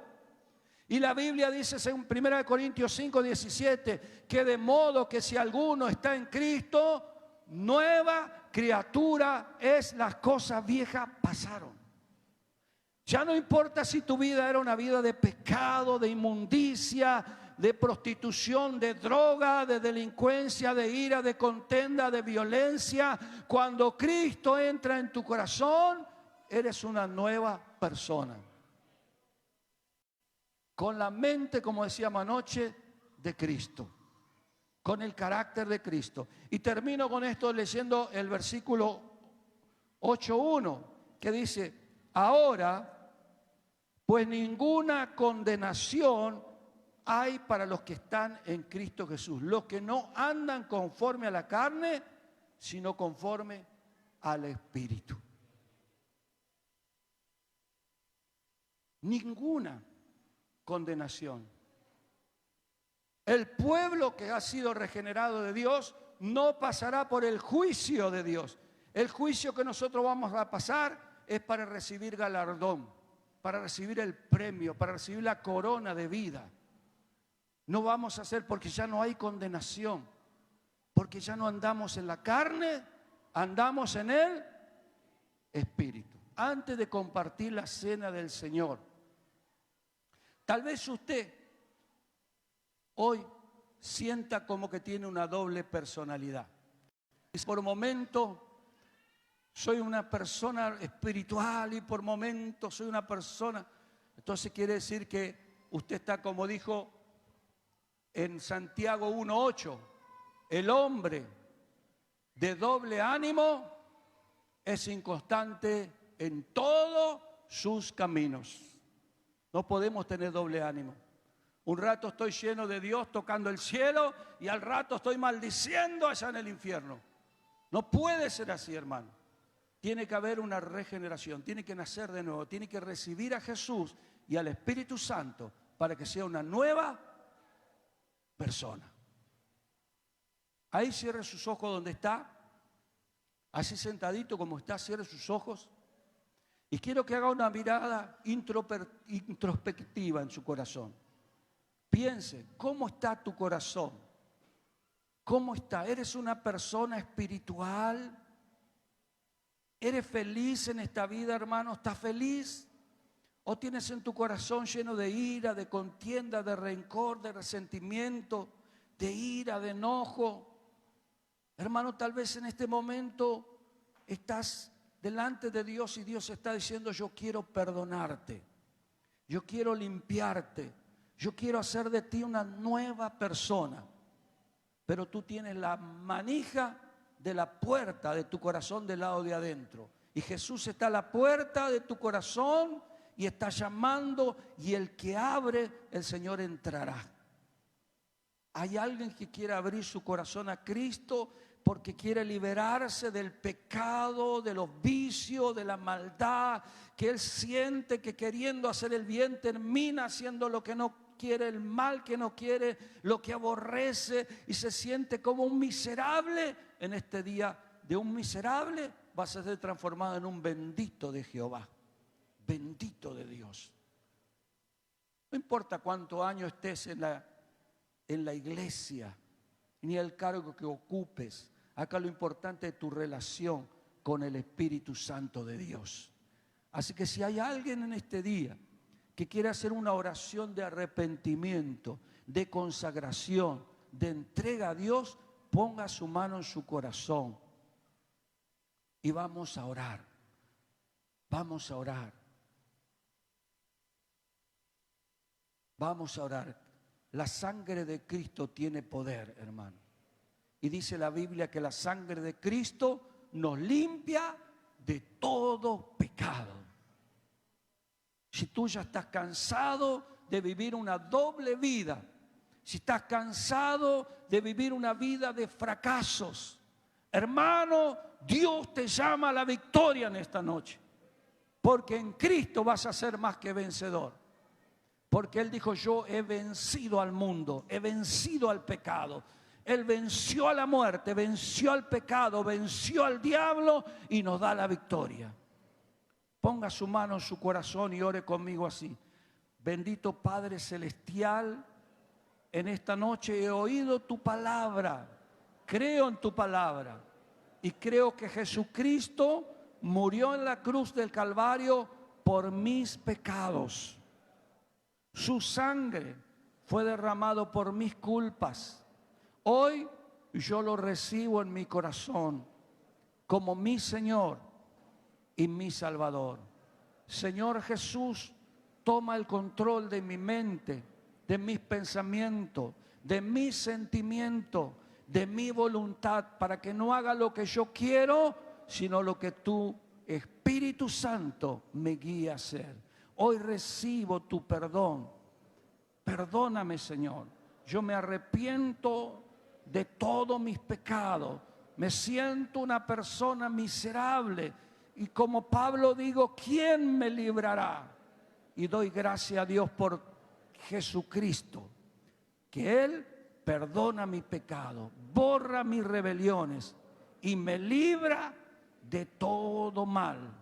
[SPEAKER 2] Y la Biblia dice en 1 Corintios 5, 17, que de modo que si alguno está en Cristo, nueva criatura es, las cosas viejas pasaron. Ya no importa si tu vida era una vida de pecado, de inmundicia, de prostitución, de droga, de delincuencia, de ira, de contenda, de violencia. Cuando Cristo entra en tu corazón, eres una nueva persona. Con la mente, como decíamos anoche, de Cristo. Con el carácter de Cristo. Y termino con esto leyendo el versículo 8:1, que dice: ahora, pues ninguna condenación hay para los que están en Cristo Jesús, los que no andan conforme a la carne, sino conforme al Espíritu. Ninguna condenación. El pueblo que ha sido regenerado de Dios no pasará por el juicio de Dios. El juicio que nosotros vamos a pasar es para recibir galardón, para recibir el premio, para recibir la corona de vida. No vamos a hacer, porque ya no hay condenación, porque ya no andamos en la carne, andamos en el Espíritu. Antes de compartir la cena del Señor, tal vez usted hoy sienta como que tiene una doble personalidad. Por momentos soy una persona espiritual y por momentos soy una persona. Entonces quiere decir que usted está, como dijo en Santiago 1:8, el hombre de doble ánimo es inconstante en todos sus caminos. No podemos tener doble ánimo. Un rato estoy lleno de Dios tocando el cielo y al rato estoy maldiciendo allá en el infierno. No puede ser así, hermano. Tiene que haber una regeneración, tiene que nacer de nuevo, tiene que recibir a Jesús y al Espíritu Santo para que sea una nueva persona. Ahí cierre sus ojos donde está, así sentadito como está, cierre sus ojos. Y quiero que haga una mirada introspectiva en su corazón. Piense, ¿cómo está tu corazón? ¿Cómo está? ¿Eres una persona espiritual? ¿Eres feliz en esta vida, hermano? ¿Estás feliz? ¿O tienes en tu corazón lleno de ira, de contienda, de rencor, de resentimiento, de ira, de enojo? Hermano, tal vez en este momento estás delante de Dios y Dios está diciendo: yo quiero perdonarte, yo quiero limpiarte, yo quiero hacer de ti una nueva persona. Pero tú tienes la manija de la puerta de tu corazón del lado de adentro. Y Jesús está a la puerta de tu corazón y está llamando, y el que abre, el Señor entrará. Hay alguien que quiere abrir su corazón a Cristo porque quiere liberarse del pecado, de los vicios, de la maldad, que él siente que queriendo hacer el bien termina haciendo lo que no quiere, el mal que no quiere, lo que aborrece, y se siente como un miserable. En este día, de un miserable vas a ser transformado en un bendito de Jehová, bendito de Dios. No importa cuántos años estés en la iglesia, ni el cargo que ocupes. Acá lo importante es tu relación con el Espíritu Santo de Dios. Así que si hay alguien en este día que quiere hacer una oración de arrepentimiento, de consagración, de entrega a Dios, ponga su mano en su corazón y vamos a orar. Vamos a orar. Vamos a orar. La sangre de Cristo tiene poder, hermano. Y dice la Biblia que la sangre de Cristo nos limpia de todo pecado. Si tú ya estás cansado de vivir una doble vida, si estás cansado de vivir una vida de fracasos, hermano, Dios te llama a la victoria en esta noche. Porque en Cristo vas a ser más que vencedor. Porque Él dijo, yo he vencido al mundo, he vencido al pecado. Él venció a la muerte, venció al pecado, venció al diablo y nos da la victoria. Ponga su mano en su corazón y ore conmigo así. Bendito Padre Celestial, en esta noche he oído tu palabra, creo en tu palabra y creo que Jesucristo murió en la cruz del Calvario por mis pecados. Su sangre fue derramado por mis culpas. Hoy yo lo recibo en mi corazón como mi Señor y mi Salvador. Señor Jesús, toma el control de mi mente, de mis pensamientos, de mis sentimientos, de mi voluntad, para que no haga lo que yo quiero, sino lo que tú, Espíritu Santo, me guía a hacer. Hoy recibo tu perdón. Perdóname, Señor. Yo me arrepiento de todos mis pecados. Me siento una persona miserable. Y como Pablo digo, ¿quién me librará? Y doy gracias a Dios por Jesucristo, que Él perdona mi pecado, borra mis rebeliones y me libra de todo mal.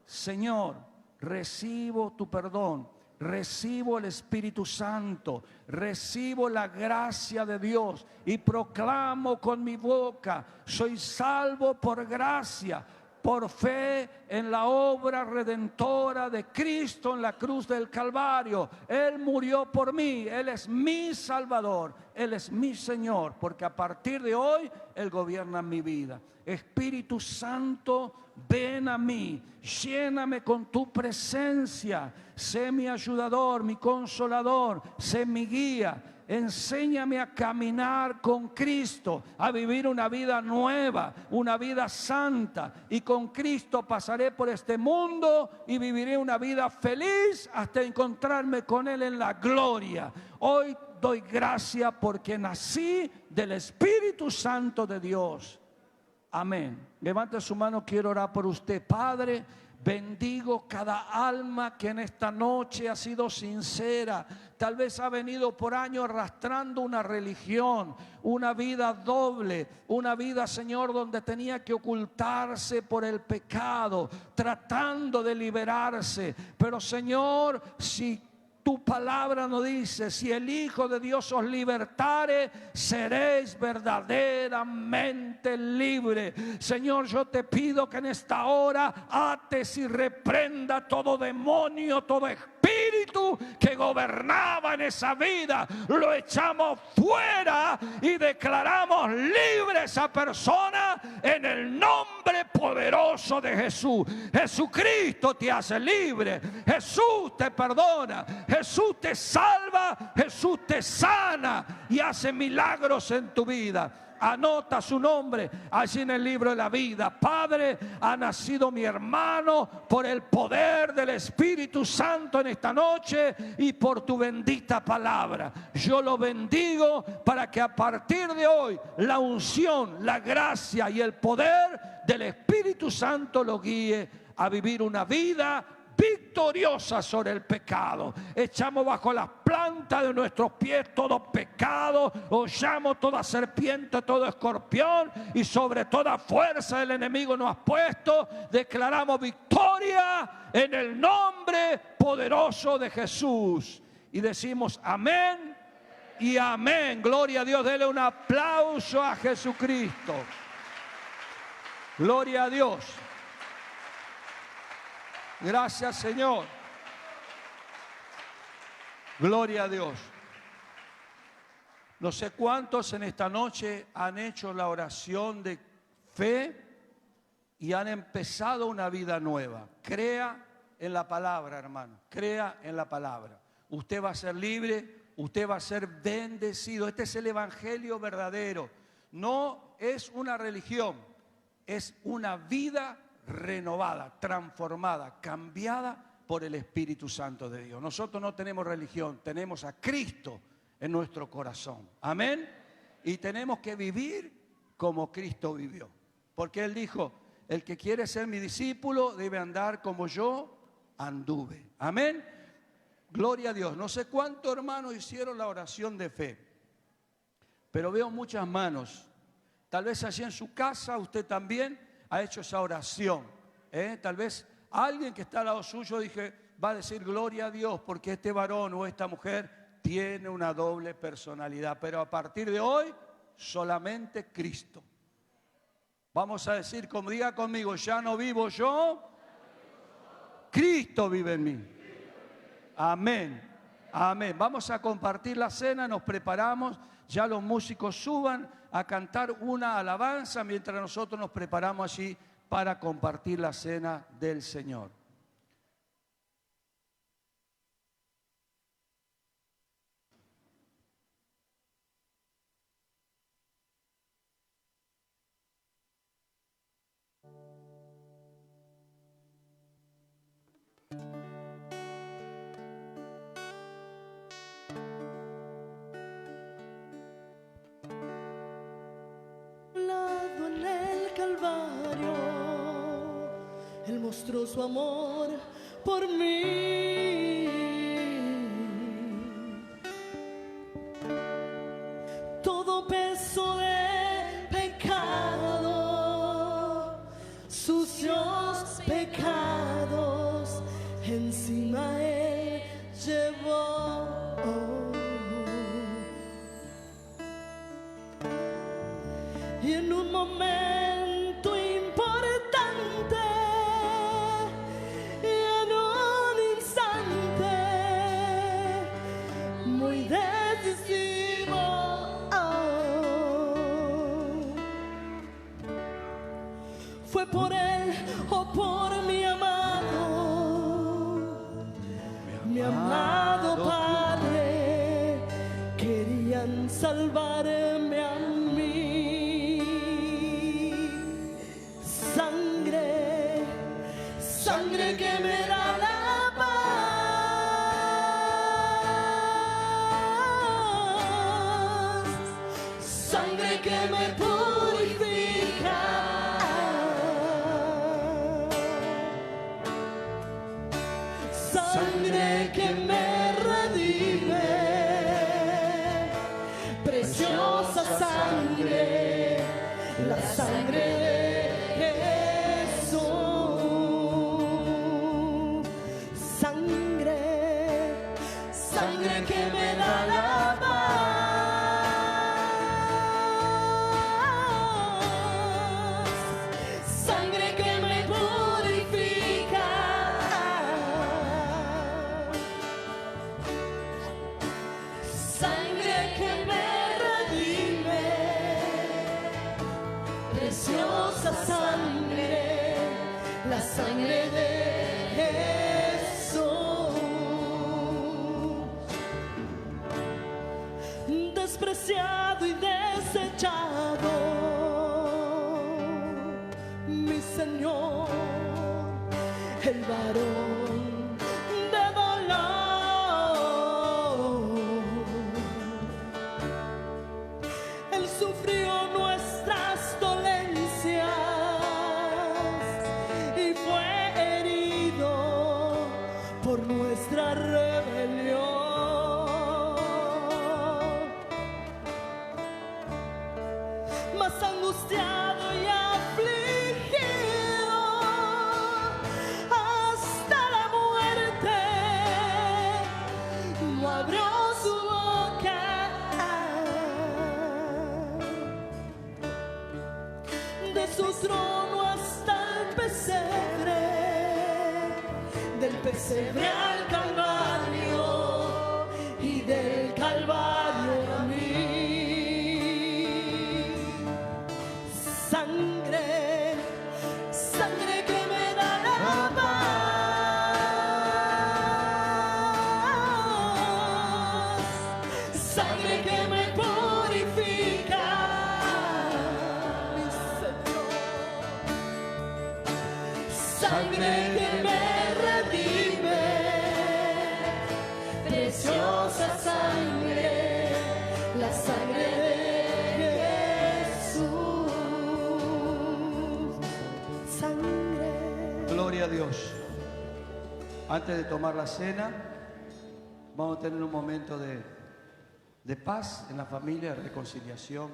[SPEAKER 2] Señor, recibo tu perdón, recibo el Espíritu Santo, recibo la gracia de Dios y proclamo con mi boca, soy salvo por gracia, por fe en la obra redentora de Cristo en la cruz del Calvario. Él murió por mí, Él es mi Salvador, Él es mi Señor, porque a partir de hoy Él gobierna mi vida. Espíritu Santo, ven a mí, lléname con tu presencia, sé mi ayudador, mi consolador, sé mi guía. Enséñame a caminar con Cristo, a vivir una vida nueva, una vida santa. Y con Cristo pasaré por este mundo y viviré una vida feliz hasta encontrarme con Él en la gloria. Hoy doy gracias porque nací del Espíritu Santo de Dios. Amén. Levante su mano, quiero orar por usted. Padre, bendigo cada alma que en esta noche ha sido sincera. Tal vez ha venido por años arrastrando una religión, una vida doble, una vida, Señor, donde tenía que ocultarse por el pecado, tratando de liberarse. Pero, Señor, si tu palabra nos dice, si el Hijo de Dios os libertare, seréis verdaderamente libres. Señor, yo te pido que en esta hora ates y reprenda todo demonio, todo espíritu que gobernaba en esa vida. Lo echamos fuera y declaramos libre a esa persona en el nombre poderoso de Jesús. Jesucristo te hace libre. Jesús te perdona. Jesús te salva, Jesús te sana y hace milagros en tu vida. Anota su nombre allí en el libro de la vida. Padre, ha nacido mi hermano por el poder del Espíritu Santo en esta noche y por tu bendita palabra. Yo lo bendigo para que a partir de hoy la unción, la gracia y el poder del Espíritu Santo lo guíe a vivir una vida victoriosa sobre el pecado. Echamos bajo las plantas de nuestros pies todo pecado, hollamos toda serpiente, todo escorpión y sobre toda fuerza del enemigo nos has puesto. Declaramos victoria en el nombre poderoso de Jesús y decimos amén y amén. Gloria a Dios. Dele un aplauso a Jesucristo. Gloria a Dios. Gracias, Señor. Gloria a Dios. No sé cuántos en esta noche han hecho la oración de fe y han empezado una vida nueva. Crea en la palabra, hermano. Crea en la palabra. Usted va a ser libre, usted va a ser bendecido. Este es el evangelio verdadero. No es una religión, es una vida renovada, transformada, cambiada por el Espíritu Santo de Dios. Nosotros no tenemos religión, tenemos a Cristo en nuestro corazón. Amén. Y tenemos que vivir como Cristo vivió. Porque Él dijo, el que quiere ser mi discípulo debe andar como yo anduve. Amén. Gloria a Dios. No sé cuántos hermanos hicieron la oración de fe, pero veo muchas manos. Tal vez allí en su casa usted también ha hecho esa oración. Tal vez alguien que está al lado suyo va a decir gloria a Dios porque este varón o esta mujer tiene una doble personalidad. Pero a partir de hoy, solamente Cristo. Vamos a decir, como diga conmigo, ya no vivo yo, Cristo vive en mí. Amén. Amén. Vamos a compartir la cena, nos preparamos. Ya los músicos suban a cantar una alabanza mientras nosotros nos preparamos allí para compartir la cena del Señor.
[SPEAKER 1] En el Calvario, Él mostró su amor por mí. Todo peso de pecado, sucios pecados, encima Él llevó. Y en un momento importante, y en un instante muy decisivo, fue por Él o por mi amado Padre, querían salvarme a mí. Sangre que me da la paz, sangre que me purifica, sangre que me redime, preciosa sangre, la sangre de que me da la paz, sangre que me purifica, sangre que me redime, preciosa sangre, la sangre de despreciado y desechado, mi Señor, el varón de dolor. Él sufrió nuestras dolencias y fue herido por nuestra rebelión. Más angustiado y afligido hasta la muerte, no abrió su boca. De su trono hasta el pesebre, del pesebre al Calvario y del Calvario a mí. Sangre, sangre que me da la paz, sangre que me purifica, mi Señor, sangre que me redime, preciosa sangre, la sangre de
[SPEAKER 2] Gloria a Dios. Antes de tomar la cena, Vamos a tener un momento de paz en la familia, de reconciliación.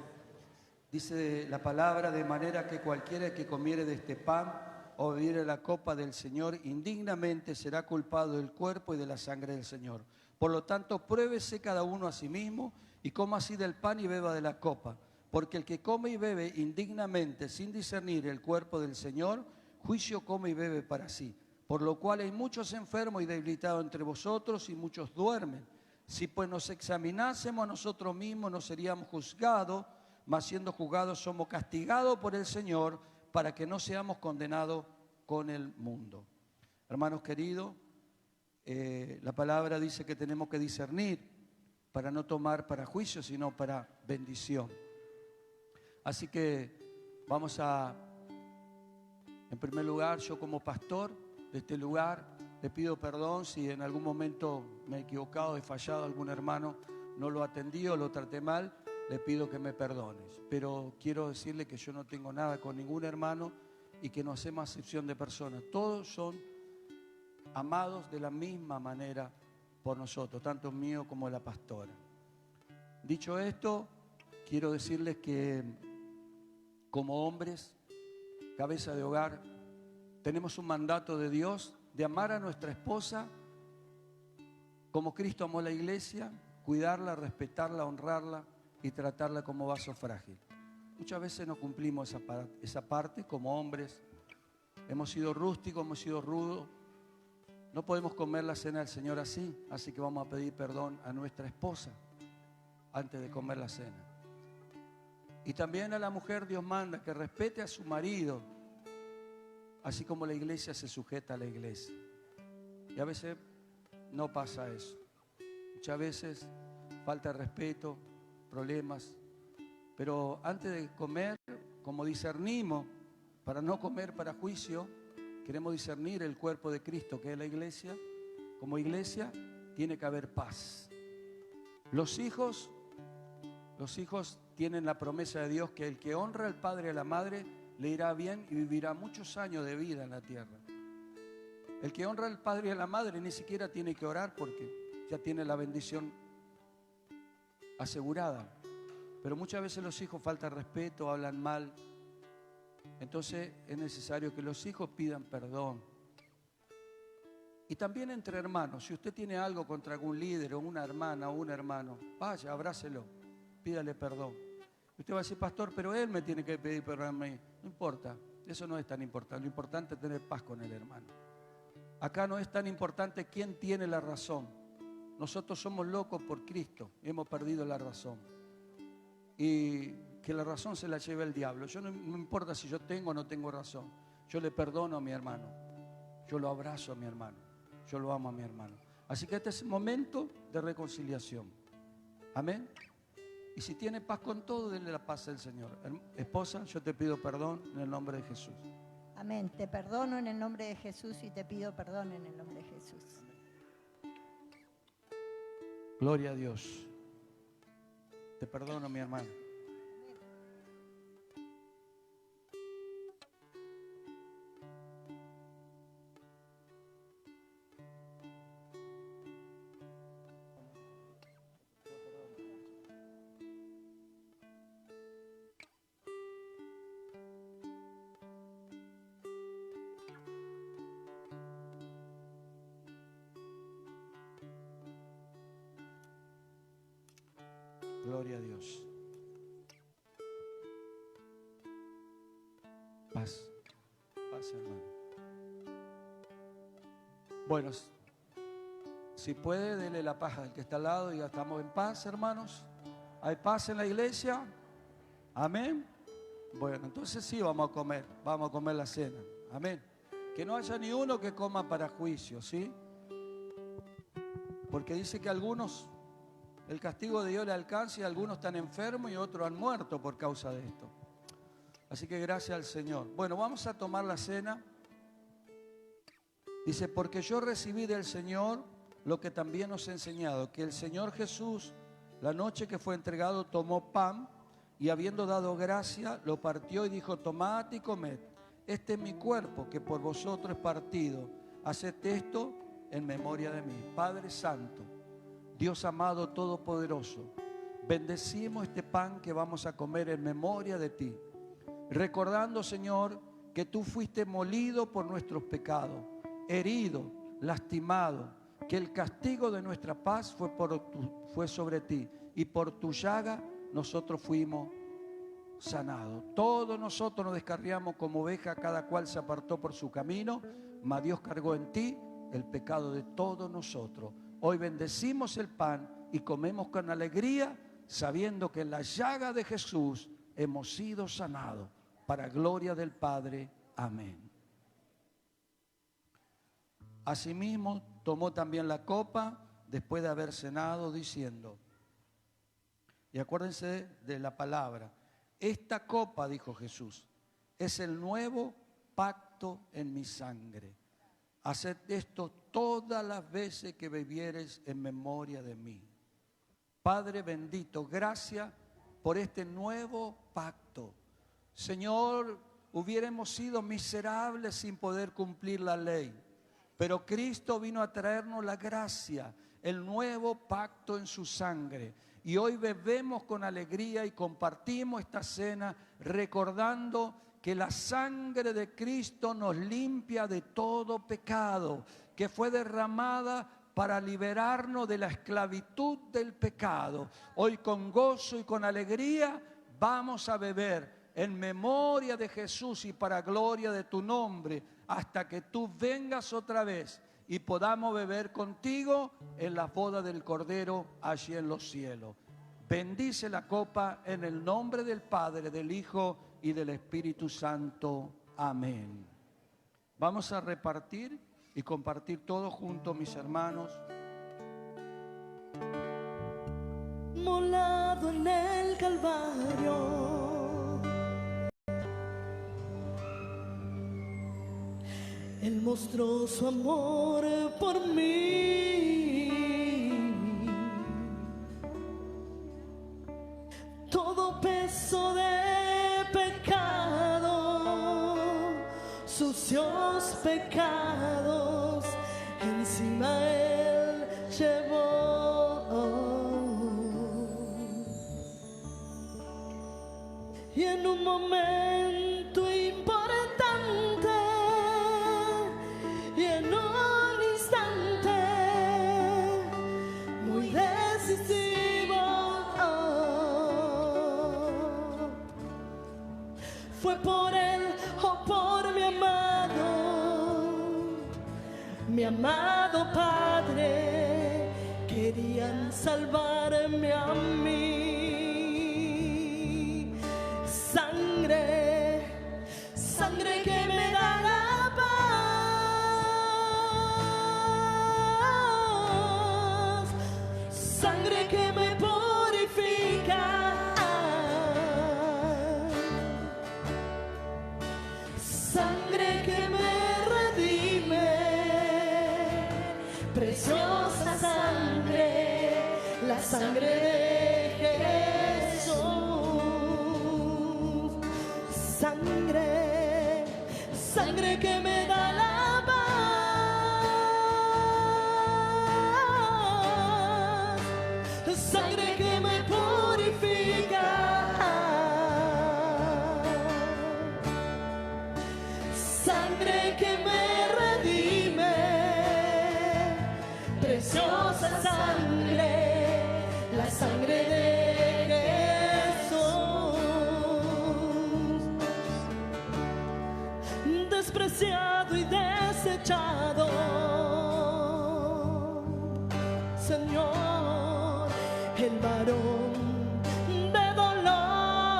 [SPEAKER 2] Dice la palabra, de manera que cualquiera que comiere de este pan o bebiere la copa del Señor indignamente será culpado del cuerpo y de la sangre del Señor. Por lo tanto, pruébese cada uno a sí mismo y coma así del pan y beba de la copa. Porque el que come y bebe indignamente sin discernir el cuerpo del Señor, juicio come y bebe para sí. Por lo cual hay muchos enfermos y debilitados entre vosotros y muchos duermen. Si pues nos examinásemos a nosotros mismos no seríamos juzgados, mas siendo juzgados somos castigados por el Señor para que no seamos condenados con el mundo. Hermanos queridos, la palabra dice que tenemos que discernir para no tomar para juicio, sino para bendición. Así que vamos a, en primer lugar, yo como pastor de este lugar, le pido perdón si en algún momento me he equivocado, he fallado a algún hermano, no lo atendí o lo traté mal, le pido que me perdones. Pero quiero decirle que yo no tengo nada con ningún hermano y que no hacemos acepción de personas. Todos son amados de la misma manera por nosotros, tanto mío como la pastora. Dicho esto, quiero decirles que como hombres, cabeza de hogar, tenemos un mandato de Dios de amar a nuestra esposa como Cristo amó a la iglesia, cuidarla, respetarla, honrarla y tratarla como vaso frágil. Muchas veces no cumplimos esa parte como hombres. Hemos sido rústicos, hemos sido rudos. No podemos comer la cena del Señor así que vamos a pedir perdón a nuestra esposa antes de comer la cena. Y también a la mujer Dios manda que respete a su marido, así como la iglesia se sujeta a la iglesia. Y a veces no pasa eso. Muchas veces falta de respeto, problemas. Pero antes de comer, como discernimos, para no comer para juicio, queremos discernir el cuerpo de Cristo, que es la iglesia. Como iglesia tiene que haber paz. Los hijos tienen la promesa de Dios que el que honra al padre y a la madre le irá bien y vivirá muchos años de vida en la tierra. El que honra al padre y a la madre ni siquiera tiene que orar porque ya tiene la bendición asegurada. Pero muchas veces los hijos faltan respeto, hablan mal. Entonces es necesario que los hijos pidan perdón. Y también entre hermanos, si usted tiene algo contra algún líder o una hermana o un hermano, vaya, abrácelo, pídale perdón. Usted va a decir, pastor, pero él me tiene que pedir perdón a mí. No importa, eso no es tan importante. Lo importante es tener paz con el hermano. Acá no es tan importante quién tiene la razón. Nosotros somos locos por Cristo, hemos perdido la razón. Y que la razón se la lleve el diablo. Yo no importa si yo tengo o no tengo razón. Yo le perdono a mi hermano. Yo lo abrazo a mi hermano. Yo lo amo a mi hermano. Así que este es el momento de reconciliación. Amén. Y si tiene paz con todo, denle la paz al Señor. Esposa, yo te pido perdón en el nombre de Jesús.
[SPEAKER 3] Amén. Te perdono en el nombre de Jesús y te pido perdón en el nombre de Jesús.
[SPEAKER 2] Gloria a Dios. Te perdono, mi hermano. Gloria a Dios. Paz. Paz, hermano. Bueno, si puede, dele la paz al que está al lado y ya estamos en paz, hermanos. ¿Hay paz en la iglesia? Amén. Bueno, entonces sí vamos a comer la cena. Amén. Que no haya ni uno que coma para juicio, ¿sí? Porque dice que algunos, el castigo de Dios le alcanza y algunos están enfermos y otros han muerto por causa de esto. Así que gracias al Señor. Bueno, vamos a tomar la cena. Dice, porque yo recibí del Señor lo que también os he enseñado, que el Señor Jesús, la noche que fue entregado, tomó pan y habiendo dado gracia, lo partió y dijo, tomad y comed. Este es mi cuerpo que por vosotros es partido. Haced esto en memoria de mí. Padre Santo, Dios amado todopoderoso, bendecimos este pan que vamos a comer en memoria de ti, recordando, Señor, que tú fuiste molido por nuestros pecados, herido, lastimado, que el castigo de nuestra paz fue sobre ti, y por tu llaga nosotros fuimos sanados. Todos nosotros nos descarriamos como oveja, cada cual se apartó por su camino, mas Dios cargó en ti el pecado de todos nosotros. Hoy bendecimos el pan y comemos con alegría, sabiendo que en la llaga de Jesús hemos sido sanados, para gloria del Padre. Amén. Asimismo, tomó también la copa después de haber cenado, diciendo, y acuérdense de la palabra, esta copa, dijo Jesús, es el nuevo pacto en mi sangre. Haced esto todas las veces que bebiereis en memoria de mí. Padre bendito, gracias por este nuevo pacto. Señor, hubiéramos sido miserables sin poder cumplir la ley, pero Cristo vino a traernos la gracia, el nuevo pacto en su sangre. Y hoy bebemos con alegría y compartimos esta cena recordando que la sangre de Cristo nos limpia de todo pecado, que fue derramada para liberarnos de la esclavitud del pecado. Hoy con gozo y con alegría vamos a beber en memoria de Jesús y para gloria de tu nombre, hasta que tú vengas otra vez y podamos beber contigo en la boda del Cordero allí en los cielos. Bendice la copa en el nombre del Padre, del Hijo y del Espíritu Santo. Amén. Vamos a repartir y compartir todos juntos, mis hermanos.
[SPEAKER 1] Molado en el Calvario, Él mostró su amor por mí. Todo peso de pecado, sucios pecados, encima Él llevó. Y en un momento importante, y en un instante muy decisivo, fue por Él o por mi amado Padre, querían salvarme a mí. Sangre, sangre que me da la paz, sangre que me purifica, sangre que me redime, preciosa sangre, la sangre de Jesús. Sangre, sangre que me da la paz, sangre que me purifica, sangre que me redime, preciosa sangre, la sangre de despreciado y desechado, Señor, el varón de dolor.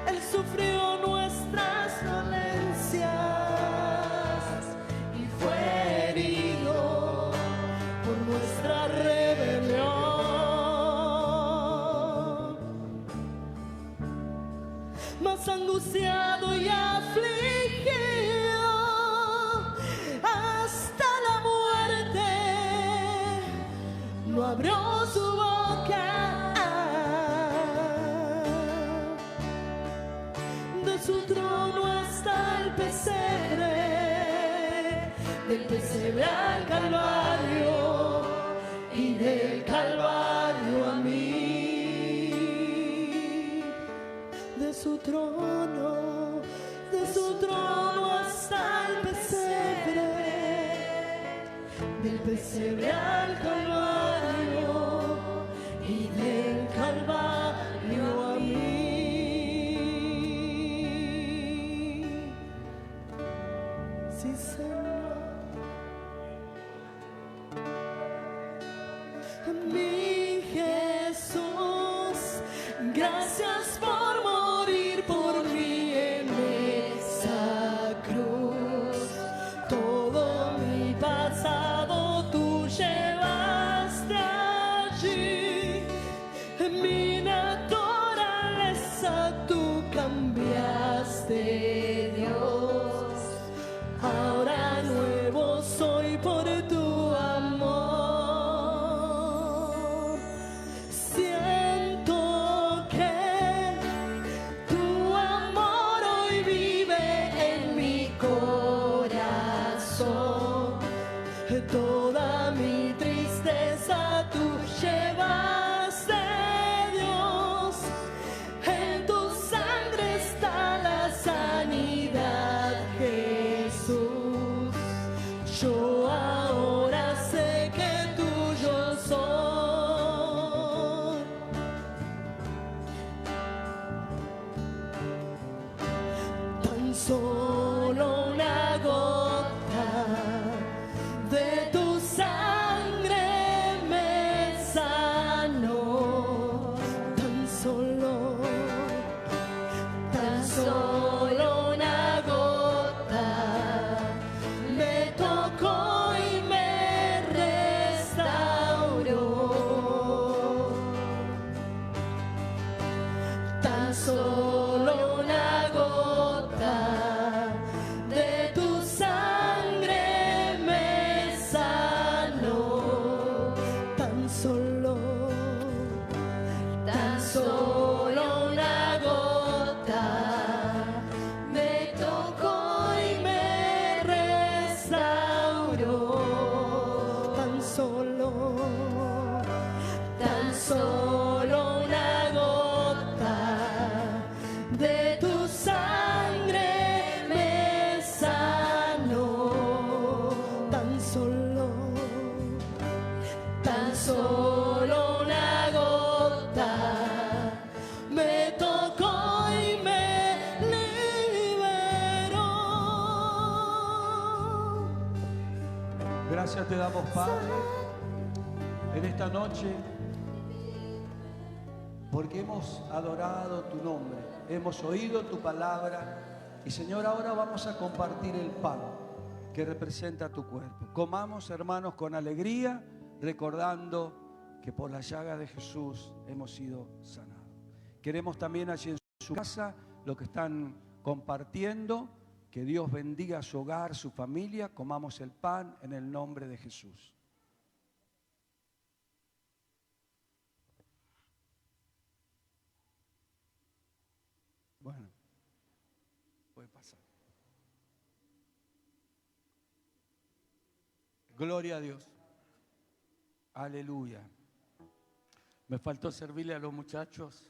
[SPEAKER 1] Él sufrió nuestras dolencias y fue herido por nuestra rebelión. Más angustiado y afligido hasta la muerte, no abrió su boca. De su trono hasta el pesebre, del pesebre al Calvario y del Calvario a mí, de su trono hasta el pesebre, del pesebre al Calvario y del Calvario a mí. Sí, Señor. Mi Jesús, gracias por morir por mí en esa cruz. Todo mi pasado tú llevaste allí, mi naturaleza tú cambiaste, Dios. Ahora nuevo soy por tu amor. Siento que tu amor hoy vive en mi corazón. Toda mi tristeza tú llevaste, Dios. En tu sangre está la sanidad, Jesús. Yo ahora sé que tuyo soy. Tan solo una gota de tu sangre me sanó. Tan solo una gota me tocó y me restauró. Tan solo una gota de tu sangre me sanó. Tan solo una gota me tocó y me restauró. Tan solo una gota de tu sangre me sanó. Tan solo una gota me tocó y me liberó.
[SPEAKER 2] Gracias te damos, Padre, en esta noche, porque hemos adorado tu nombre, hemos oído tu palabra y, Señor, ahora vamos a compartir el pan que representa tu cuerpo. Comamos, hermanos, con alegría, recordando que por la llaga de Jesús hemos sido sanados. Queremos también allí en su casa, lo que están compartiendo, que Dios bendiga su hogar, su familia. Comamos el pan en el nombre de Jesús. Bueno, puede pasar. Gloria a Dios. Aleluya. Me faltó servirle a los muchachos.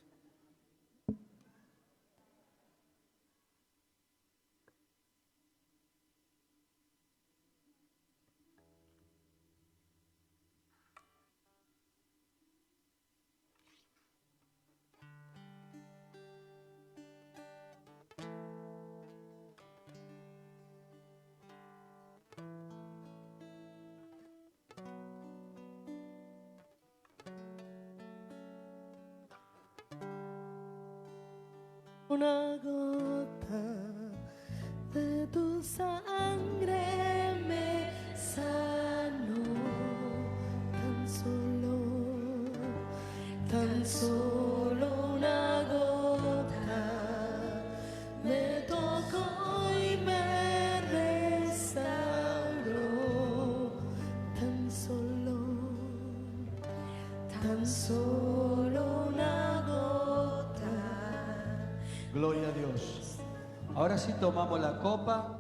[SPEAKER 1] Una gota de tu sangre me sanó. Tan solo una gota me tocó y me restauró. Tan solo una gota.
[SPEAKER 2] Gloria a Dios. Ahora sí tomamos la copa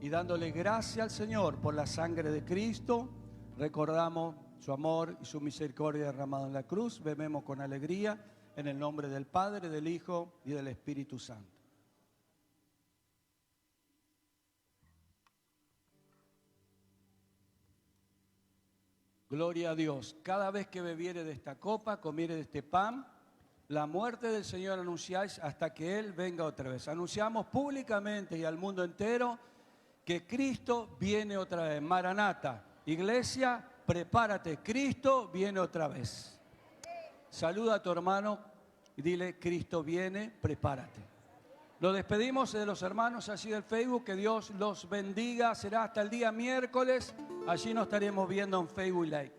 [SPEAKER 2] y dándole gracias al Señor por la sangre de Cristo, recordamos su amor y su misericordia derramado en la cruz. Bebemos con alegría en el nombre del Padre, del Hijo y del Espíritu Santo. Gloria a Dios. Cada vez que bebiere de esta copa, comiere de este pan, la muerte del Señor anunciáis hasta que Él venga otra vez. Anunciamos públicamente y al mundo entero que Cristo viene otra vez. Maranata, iglesia, prepárate, Cristo viene otra vez. Saluda a tu hermano y dile, Cristo viene, prepárate. Nos despedimos de los hermanos allí del Facebook, que Dios los bendiga. Será hasta el día miércoles, allí nos estaremos viendo en Facebook Live.